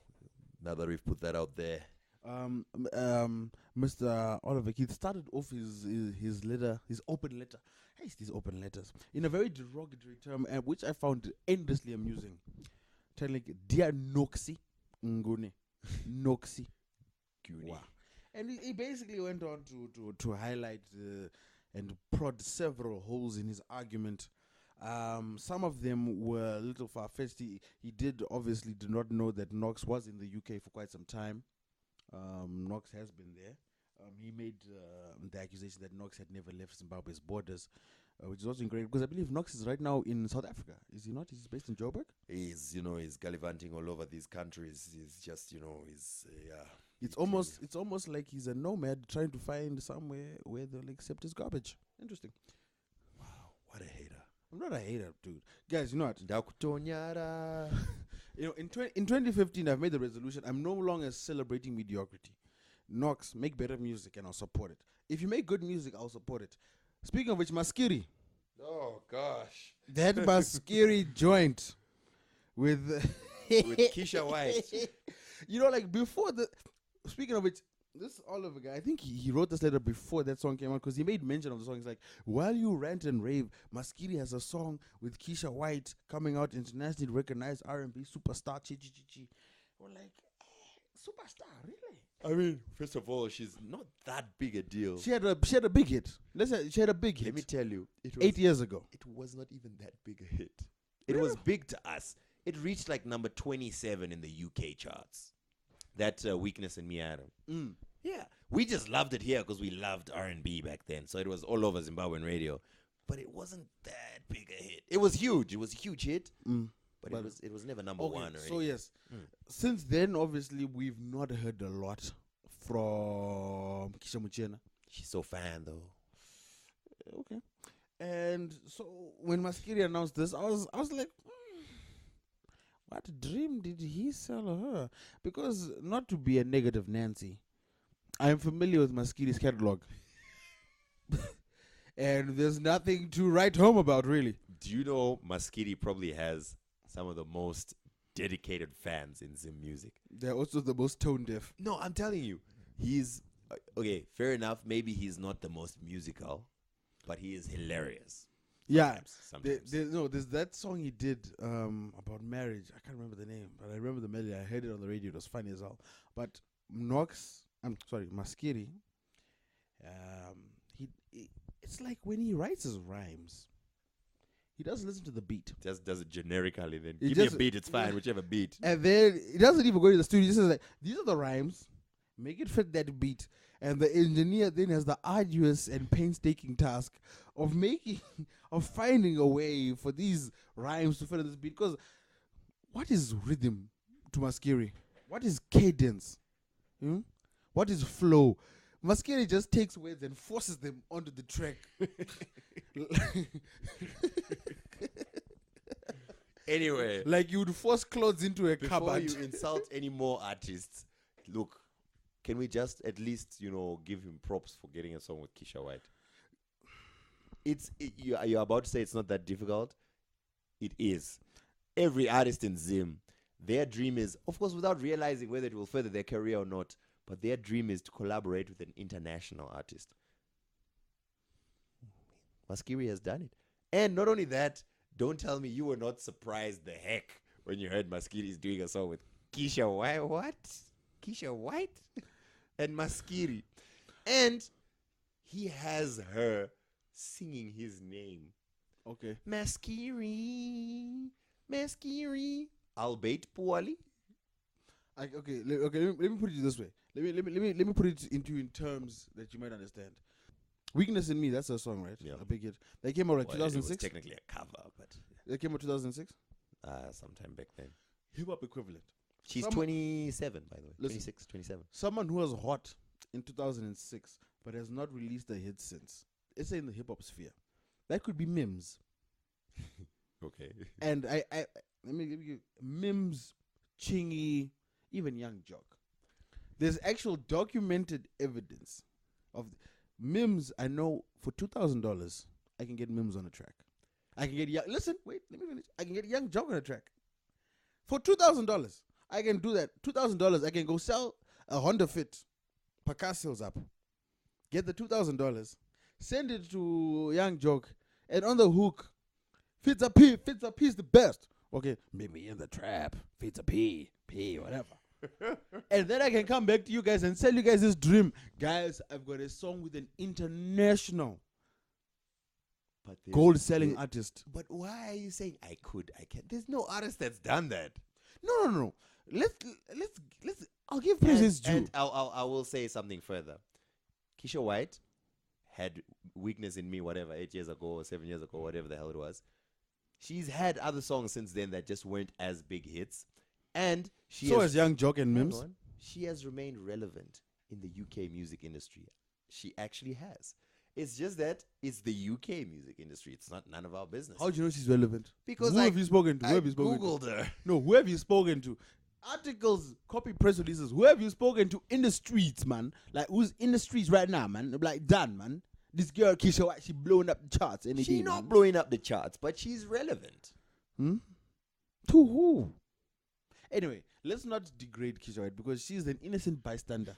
now that we've put that out there. Mr. Oliver Keith started off his letter, his open letter. Hey, these open letters in a very derogatory term, which I found endlessly amusing. Telling like, "Dear Noxy, Ngune, Noxy." Wow. And he basically went on to highlight and prod several holes in his argument. Some of them were a little far-fetched. He did not know that Nox was in the UK for quite some time. Nox has been there. He made the accusation that Nox had never left Zimbabwe's borders, which is also incorrect, because I believe Nox is right now in South Africa. Is he not? He's based in Joburg? He's gallivanting all over these countries. He's just, It's almost like he's a nomad trying to find somewhere where they'll accept his garbage. Interesting. Wow, what a hater. I'm not a hater, dude. Guys, you know what? Ndakutonyara. In 2015, I've made the resolution. I'm no longer celebrating mediocrity. Nox, make better music and I'll support it. If you make good music, I'll support it. Speaking of which, Maskiri. Oh gosh. That Maskiri joint with With Keisha White. You know, like before the. Speaking of which, this Oliver guy, I think he wrote this letter before that song came out because he made mention of the song. He's like, while you rant and rave, Maskiri has a song with Keisha White coming out, internationally recognized R&B superstar. We're like, superstar, really? I mean, first of all, she's not that big a deal. She had a big hit. Let's say she had a big hit. Let me tell you, it was 8 years ago. It was not even that big a hit. It was big to us. It reached like number 27 in the UK charts. That Weakness in Me, Adam. Yeah, we just loved it here because we loved R&B back then. So it was all over Zimbabwean radio, but it wasn't that big a hit. It was huge. It was a huge hit, but it was never number one. Or so anything. yes, since then obviously we've not heard a lot from Keisha Muchena. She's so fan though. Okay, and so when Maskiri announced this, I was like, what dream did he sell her? Because not to be a negative Nancy, I am familiar with Maskiri's catalog. And there's nothing to write home about, really. Do you know Maskiri probably has some of the most dedicated fans in Zim music? They're also the most tone deaf. No, I'm telling you. He's, okay, fair enough. Maybe he's not the most musical, but he is hilarious. Yeah. Sometimes. There's that song he did about marriage. I can't remember the name, but I remember the melody. I heard it on the radio. It was funny as hell. But Maskiri, it's like when he writes his rhymes, he doesn't listen to the beat. Just does it generically then. He Give me a just- beat, it's fine, whichever beat. And then he doesn't even go to the studio. He just says like, these are the rhymes. Make it fit that beat. And the engineer then has the arduous and painstaking task of finding a way for these rhymes to fit in this beat. Because what is rhythm to Maskiri? What is cadence? What is flow? Maskiri just takes words and forces them onto the track. Anyway, Like you would force clothes into a before cupboard. you insult any more artists, look, can we just at least, give him props for getting a song with Keisha White? You're about to say it's not that difficult. It is. Every artist in Zim, their dream is, of course, without realizing whether it will further their career or not, but their dream is to collaborate with an international artist. Maskiri has done it. And not only that, don't tell me you were not surprised the heck when you heard Maskiri is doing a song with Keisha White. What? Keisha White? And Maskiri. And he has her singing his name. Okay. Maskiri. Albeit poorly. Let me put it this way. Let me put it in terms that you might understand. Weakness in Me, that's a song, right? Yeah. A big hit. They came out like Well, it was 2006. technically a cover, but They came out 2006. sometime back then. Hip hop equivalent. She's Some- 27, by the way. Listen. 26, 27. Someone who was hot in 2006 but has not released a hit since. It's in the hip hop sphere. That could be Mims. Okay. And I let me give you Mims, Chingy, even Young Jock. There's actual documented evidence of Mims. I know for $2,000 I can get Mims on a track. I can get let me finish. I can get Young Jock on a track. For $2,000 I can do that. $2,000 I can go sell a Honda Fit. Pacasils up. Get the $2,000. Send it to Young Jock. And on the hook, Fits a P is the best. Okay, meet me in the trap. Fits a P, whatever. And then I can come back to you guys and sell you guys this dream. Guys, I've got a song with an international But gold-selling artist. But why are you saying I can't? There's no artist that's done that. No. Let's. I'll give praises due. And I will say something further. Keisha White had Weakness in Me, whatever, 8 years ago or 7 years ago, whatever the hell it was. She's had other songs since then that just weren't as big hits. And So has Young Jock and Hang Mims. on. She has remained relevant in the UK music industry. She actually has. It's just that it's the UK music industry. It's not none of our business. How do you know she's relevant? Because who have you spoken to? I Who have you spoken Googled to? her. No, who have you spoken to? articles, copy press releases. Who have you spoken to in the streets, man? Like, who's in the streets right now, man? Like, done, man. This girl, Keisha White, she blowing up the charts. She's not blowing up the charts, but she's relevant. To who? Anyway, let's not degrade Keisha White because she's an innocent bystander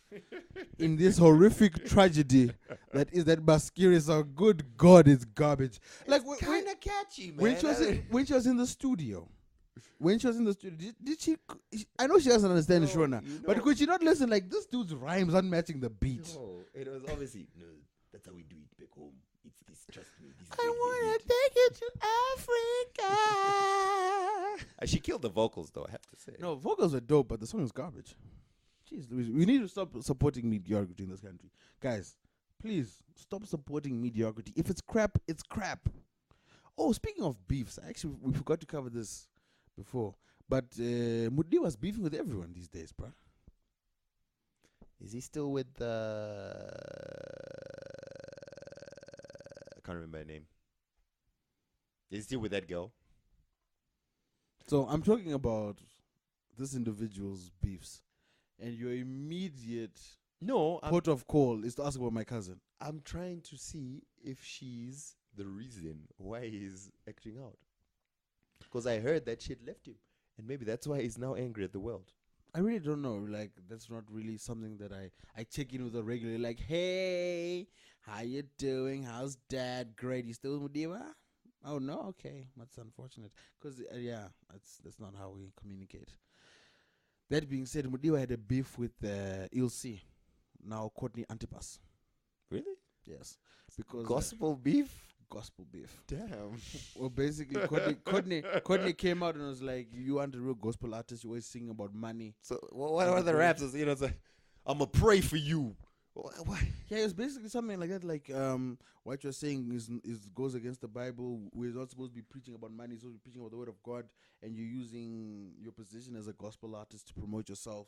in this horrific tragedy that is that Maskiri is a good God, it's garbage. Like, Kind of catchy, man. when she was in the studio. When she was in the studio, did she? I know she doesn't understand Shona, but could she not listen? Like, this dude's rhymes aren't matching the beat. No, it was obviously no. That's how we do it back home. It's this. Trust me. This is I what we wanna do. take you to Africa. She killed the vocals, though. I have to say. No, vocals are dope, but the song is garbage. Jeez, Louise, we need to stop supporting mediocrity in this country, guys. Please stop supporting mediocrity. If it's crap, it's crap. Oh, speaking of beefs, actually, we forgot to cover this before, but Mudi was beefing with everyone these days, bruh. Is he still with the? I can't remember her name. Is he still with that girl? So I'm talking about this individual's beefs, and your immediate No, port of call is to ask about my cousin. I'm trying to see if she's the reason why he's acting out. Because I heard that she had left him, and maybe that's why he's now angry at the world. I really don't know. Like, that's not really something that I check in with her regularly. Like, hey, how you doing? How's dad? Great. You still with Mudiwa? Oh, no? Okay. That's unfortunate. Because, yeah, that's not how we communicate. That being said, Mudiwa had a beef with Ilse, now Courtney Antipas. Really? Yes. Because Gospel beef? gospel beef. Damn. Well, basically, Courtney came out and was like, you aren't a real gospel artist. You're always singing about money. So what are the raps? You know, it's like, I'm going to pray for you. What? Yeah, it's basically something like that. Like, what you're saying is goes against the Bible. We're not supposed to be preaching about money. We're supposed to be preaching about the word of God. And you're using your position as a gospel artist to promote yourself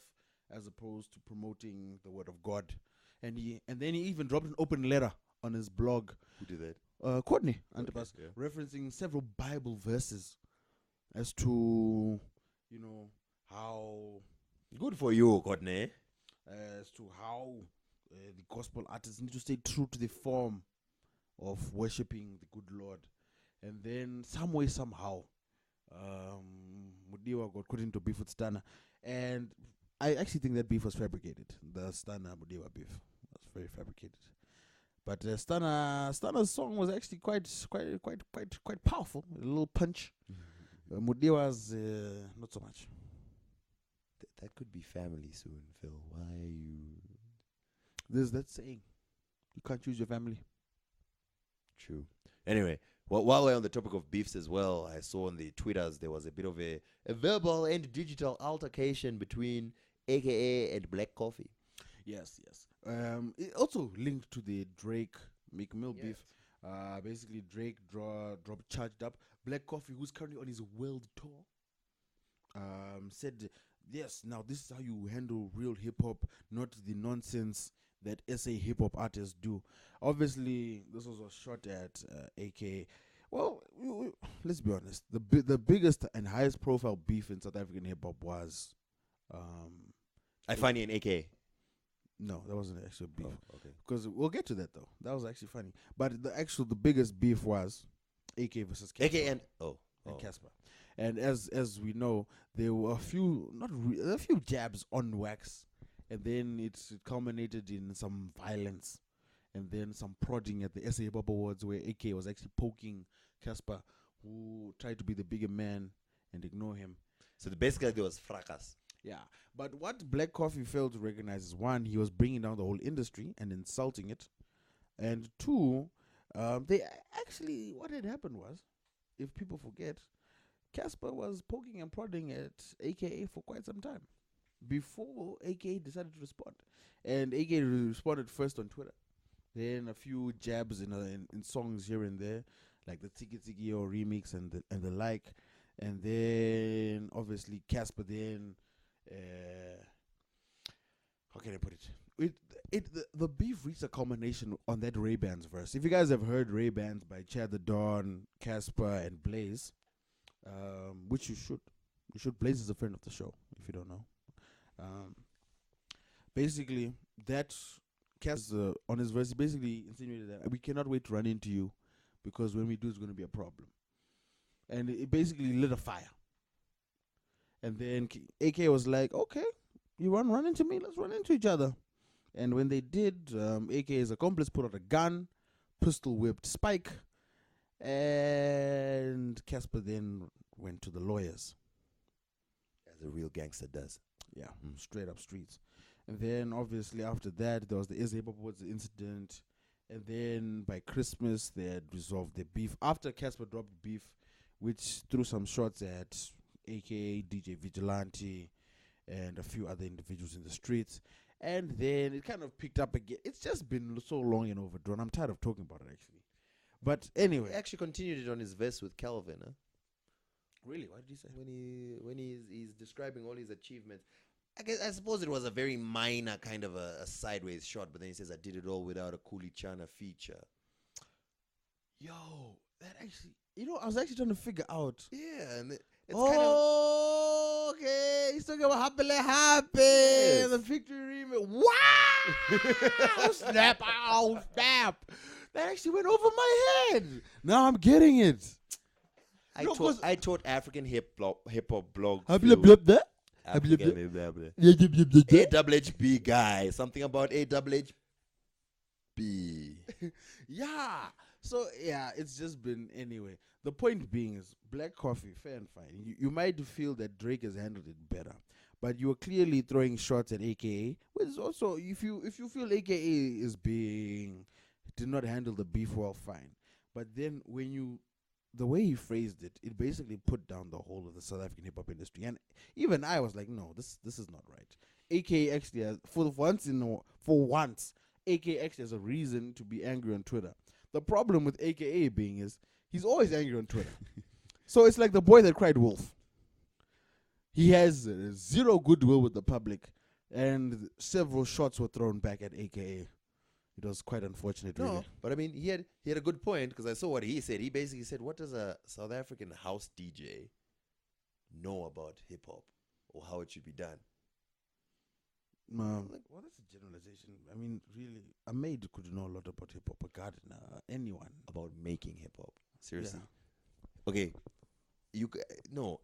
as opposed to promoting the word of God. And then he even dropped an open letter on his blog. Who did that? Courtney Antipas, yeah. referencing several Bible verses as to, you know, how Good for you, Courtney. as to how the gospel artists need to stay true to the form of worshiping the good Lord. And then some way, somehow, Mudiwa got put into beef with Stana. And I actually think that beef was fabricated. The Stana Mudiwa beef was very fabricated. But Stana's song was actually quite powerful. A little punch. Mudiwa's not so much. That could be family soon, Phil. Why are you... There's that saying, you can't choose your family. True. Anyway, while we're on the topic of beefs as well, I saw on the Twitters there was a bit of a verbal and digital altercation between AKA and Black Coffee. Yes. It also linked to the Drake Meek Mill beef. Basically, Drake dropped Charged Up. Black Coffee, who's currently on his world tour, said, yes, now this is how you handle real hip-hop, not the nonsense that SA hip-hop artists do. Obviously, this was a shot at AKA. Well, let's be honest. The biggest and highest profile beef in South African hip-hop was... I find it an AKA. No, that wasn't actually beef. Oh, okay. Because we'll get to that, though. That was actually funny. But the biggest beef was AK versus Casper. AKA and... And Casper. And as we know, there were a few jabs on wax, and then it culminated in some violence, and then some prodding at the SA Hip Hop Awards where AK was actually poking Casper, who tried to be the bigger man and ignore him. So basically there was fracas. Yeah, but what Black Coffee failed to recognize is, one, he was bringing down the whole industry and insulting it, and two, what had happened was, if people forget, Casper was poking and prodding at AKA for quite some time before AKA decided to respond, and AKA responded first on Twitter, then a few jabs in songs here and there, like the Tiki Tiki or remix and the like, and then obviously Casper then. How can I put it? The beef reached a culmination on that Ray-Bans verse. If you guys have heard Ray-Bans by Chad the Don, Casper, and Blaze, which you should, You should Blaze is a friend of the show, if you don't know. Basically, that Cass on his verse, he basically insinuated that we cannot wait to run into you because when we do, it's going to be a problem. And it basically lit a fire. And then AK was like, okay, you run into me, let's run into each other. And when they did, AK's accomplice put out a gun, pistol whipped Spike, and Casper then went to the lawyers. As a real gangster does. Yeah, straight up streets. And then obviously after that, there was the Hip Hop Awards incident. And then by Christmas, they had resolved their beef. After Casper dropped beef, which threw some shots at AKA DJ Vigilante and a few other individuals in the streets. And then it kind of picked up again. It's just been so long and overdrawn. I'm tired of talking about it, actually. But anyway. He actually continued it on his verse with Calvin, huh? Really? What did he say? When he's describing all his achievements. I suppose it was a very minor kind of a sideways shot, but then he says, I did it all without a Kuli Chana feature. Yo, that actually, I was actually trying to figure out. Yeah, and it's okay. He's talking about Happy. Yes. The victory remix. Wow! Snap. Oh, snap. That actually went over my head. Now I'm getting it. I taught African hip hop blog. AWHB guy. Something about AWHB. Yeah. So, yeah, it's just been anyway. The point being is Black Coffee, fair and fine. You might feel that Drake has handled it better. But you are clearly throwing shots at AKA. Which is also, if you feel AKA did not handle the beef well, fine. But then the way he phrased it, it basically put down the whole of the South African hip hop industry. And even I was like, no, this is not right. AKA actually has, for once, AKA actually has a reason to be angry on Twitter. The problem with AKA being is he's always angry on Twitter. So it's like the boy that cried wolf. He has zero goodwill with the public, and several shots were thrown back at AKA. It was quite unfortunate, really. No, but I mean, he had a good point because I saw what he said. He basically said, what does a South African house DJ know about hip hop or how it should be done? Well, that's a generalization. I mean, really, a maid could know a lot about hip hop, a gardener, anyone. About making hip hop. Seriously. Yeah. Okay.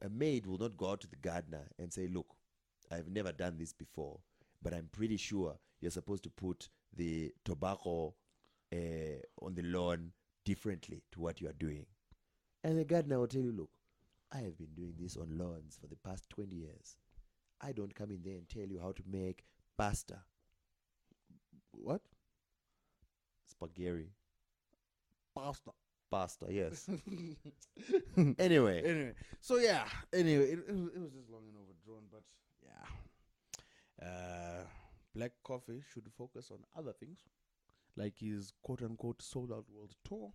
A maid will not go out to the gardener and say, look, I've never done this before, but I'm pretty sure you're supposed to put the tobacco on the lawn differently to what you are doing. And the gardener will tell you, look, I have been doing this on lawns for the past 20 years. I don't come in there and tell you how to make pasta. What? Spaghetti. Pasta, yes. Anyway. So yeah. Anyway, it was just long and overdrawn, but yeah. Black Coffee should focus on other things, like his quote-unquote sold-out world tour,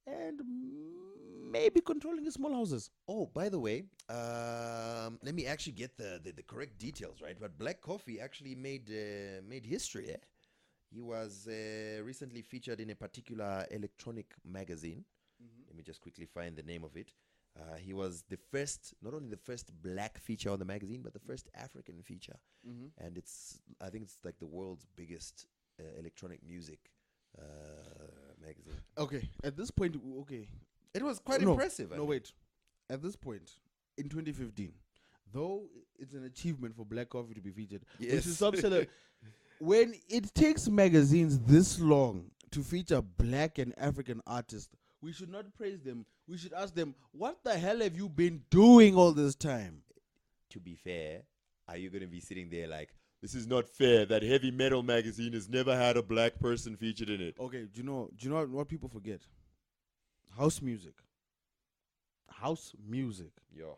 and maybe controlling his small houses. Oh, by the way, let me actually get the correct details, right? But Black Coffee actually made history. Eh? He was recently featured in a particular electronic magazine. Mm-hmm. Let me just quickly find the name of it. He was not only the first black feature on the magazine, but the first African feature. Mm-hmm. And I think it's like the world's biggest electronic music magazine. Okay, at this point, it was quite impressive. No, wait. At this point, in 2015, though it's an achievement for Black Coffee to be featured, yes. which is some when it takes magazines this long to feature black and African artists, we should not praise them. We should ask them, what the hell have you been doing all this time? To be fair, are you going to be sitting there like, this is not fair that Heavy Metal magazine has never had a black person featured in it? Okay, do you know what people forget? House music. Yeah.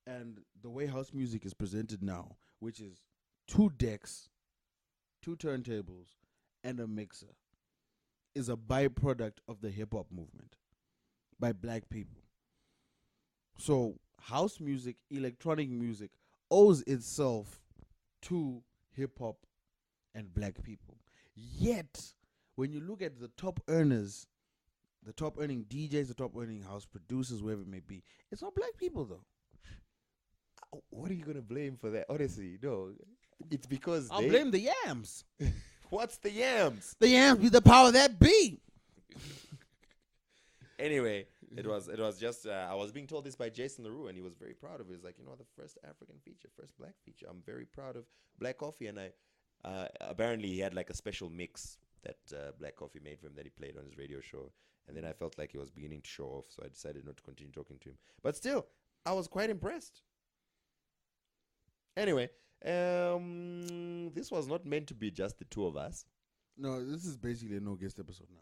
And the way house music is presented now, which is 2 decks, 2 turntables, and a mixer, is a byproduct of the hip-hop movement by black people. So house music, electronic music, owes itself to hip-hop and black people. Yet, when you look at the top earners, the top earning DJs, the top earning house producers, wherever it may be, it's not black people though. what are you gonna blame for that? Honestly, no. It's because I'll blame the yams. What's the yams? The yams be the power that be. Anyway, it was just I was being told this by Jason LaRue, and he was very proud of it. He's like, the first African feature, first black feature. I'm very proud of Black Coffee, and I apparently he had like a special mix that Black Coffee made for him that he played on his radio show, and then I felt like he was beginning to show off, so I decided not to continue talking to him. But still, I was quite impressed. Anyway, this was not meant to be just the two of us. No, this is basically a no guest episode now.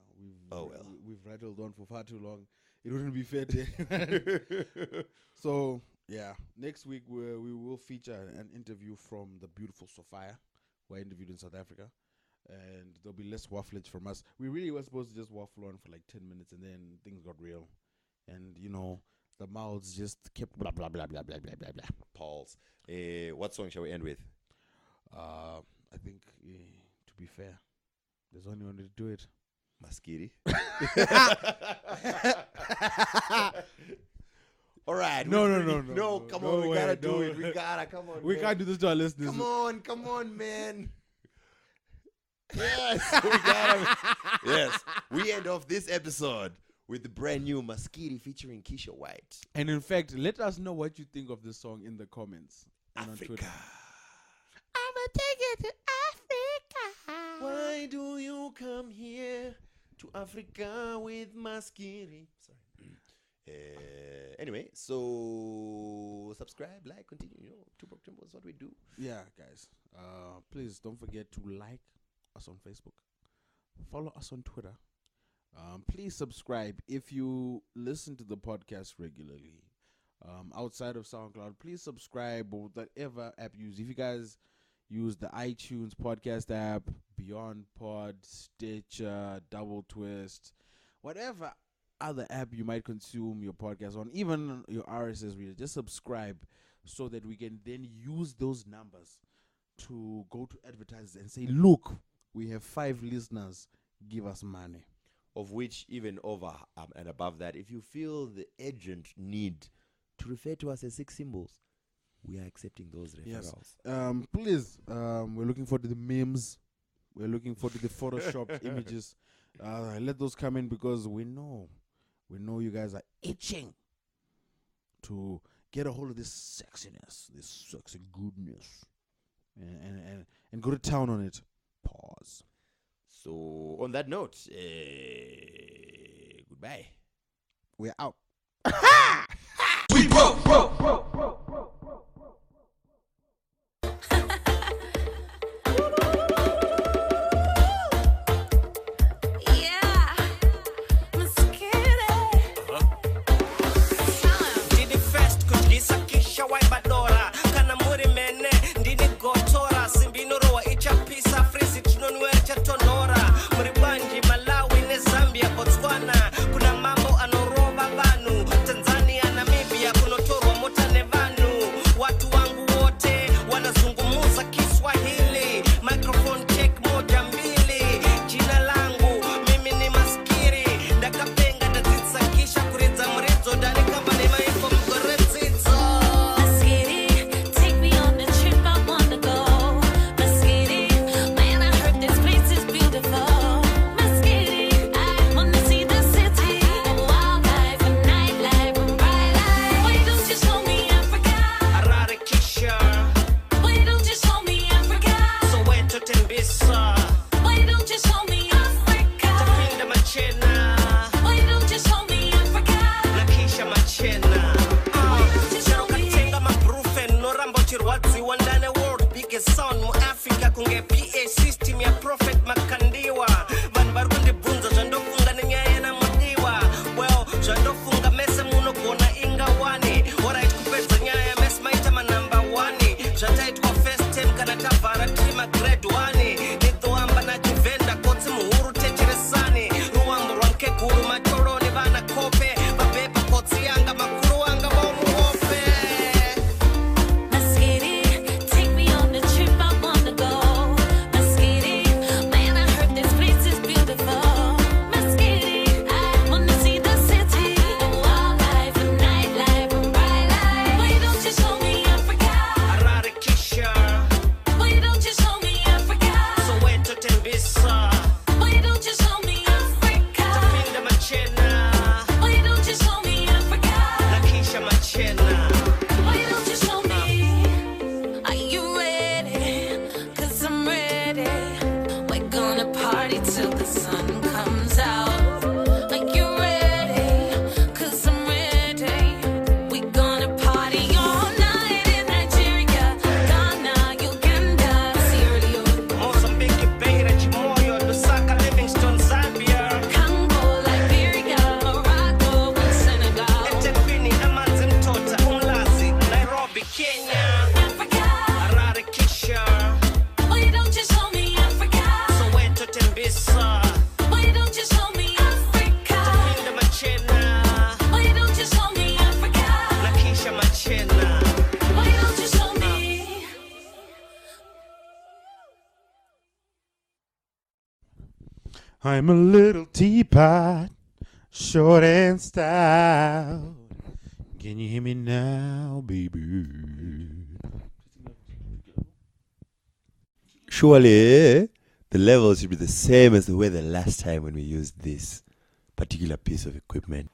We've rattled on for far too long. It wouldn't be fair to anyone. So yeah, next week we will feature an interview from the beautiful Sophia, who I interviewed in South Africa, and there'll be less wafflage from us. We really were supposed to just waffle on for like 10 minutes, and then things got real, and the mouths just kept blah blah blah blah blah blah blah blah. Pauls. What song shall we end with? I think to be fair, there's only one way to do it. Maskiri. All right. No, come on. We gotta do it. We gotta. Come on. We can't do this to our listeners. Come on, man. Yes, we gotta. Yes, we end off this episode with the brand new Maskiri featuring Keisha White. And in fact, let us know what you think of this song in the comments. Africa. I'ma take it to Africa. Why do you come here to Africa with Maskiri? Sorry. Anyway, so subscribe, like, continue. Two Broke Twimbos is what we do. Yeah, guys. Please don't forget to like us on Facebook. Follow us on Twitter. Please subscribe if you listen to the podcast regularly. Outside of SoundCloud, please subscribe or whatever app you use. If you guys use the iTunes podcast app, Beyond Pod, Stitcher, Double Twist, whatever other app you might consume your podcast on, even your RSS reader, just subscribe so that we can then use those numbers to go to advertisers and say, look, we have 5 listeners, give us money. Of which, even over and above that, if you feel the urgent need to refer to us as 6 symbols, we are accepting those referrals. Yes. Please, we're looking for the memes. We're looking for the Photoshop images. Let those come in because we know you guys are itching to get a hold of this sexiness, this sexy goodness, and go to town on it. Pause. So, on that note, goodbye. We're out. We broke. Tanzania, Namibia, kunotorwa I'm a little teapot, short and stout. Can you hear me now, baby? Surely the levels should be the same as the way the last time when we used this particular piece of equipment.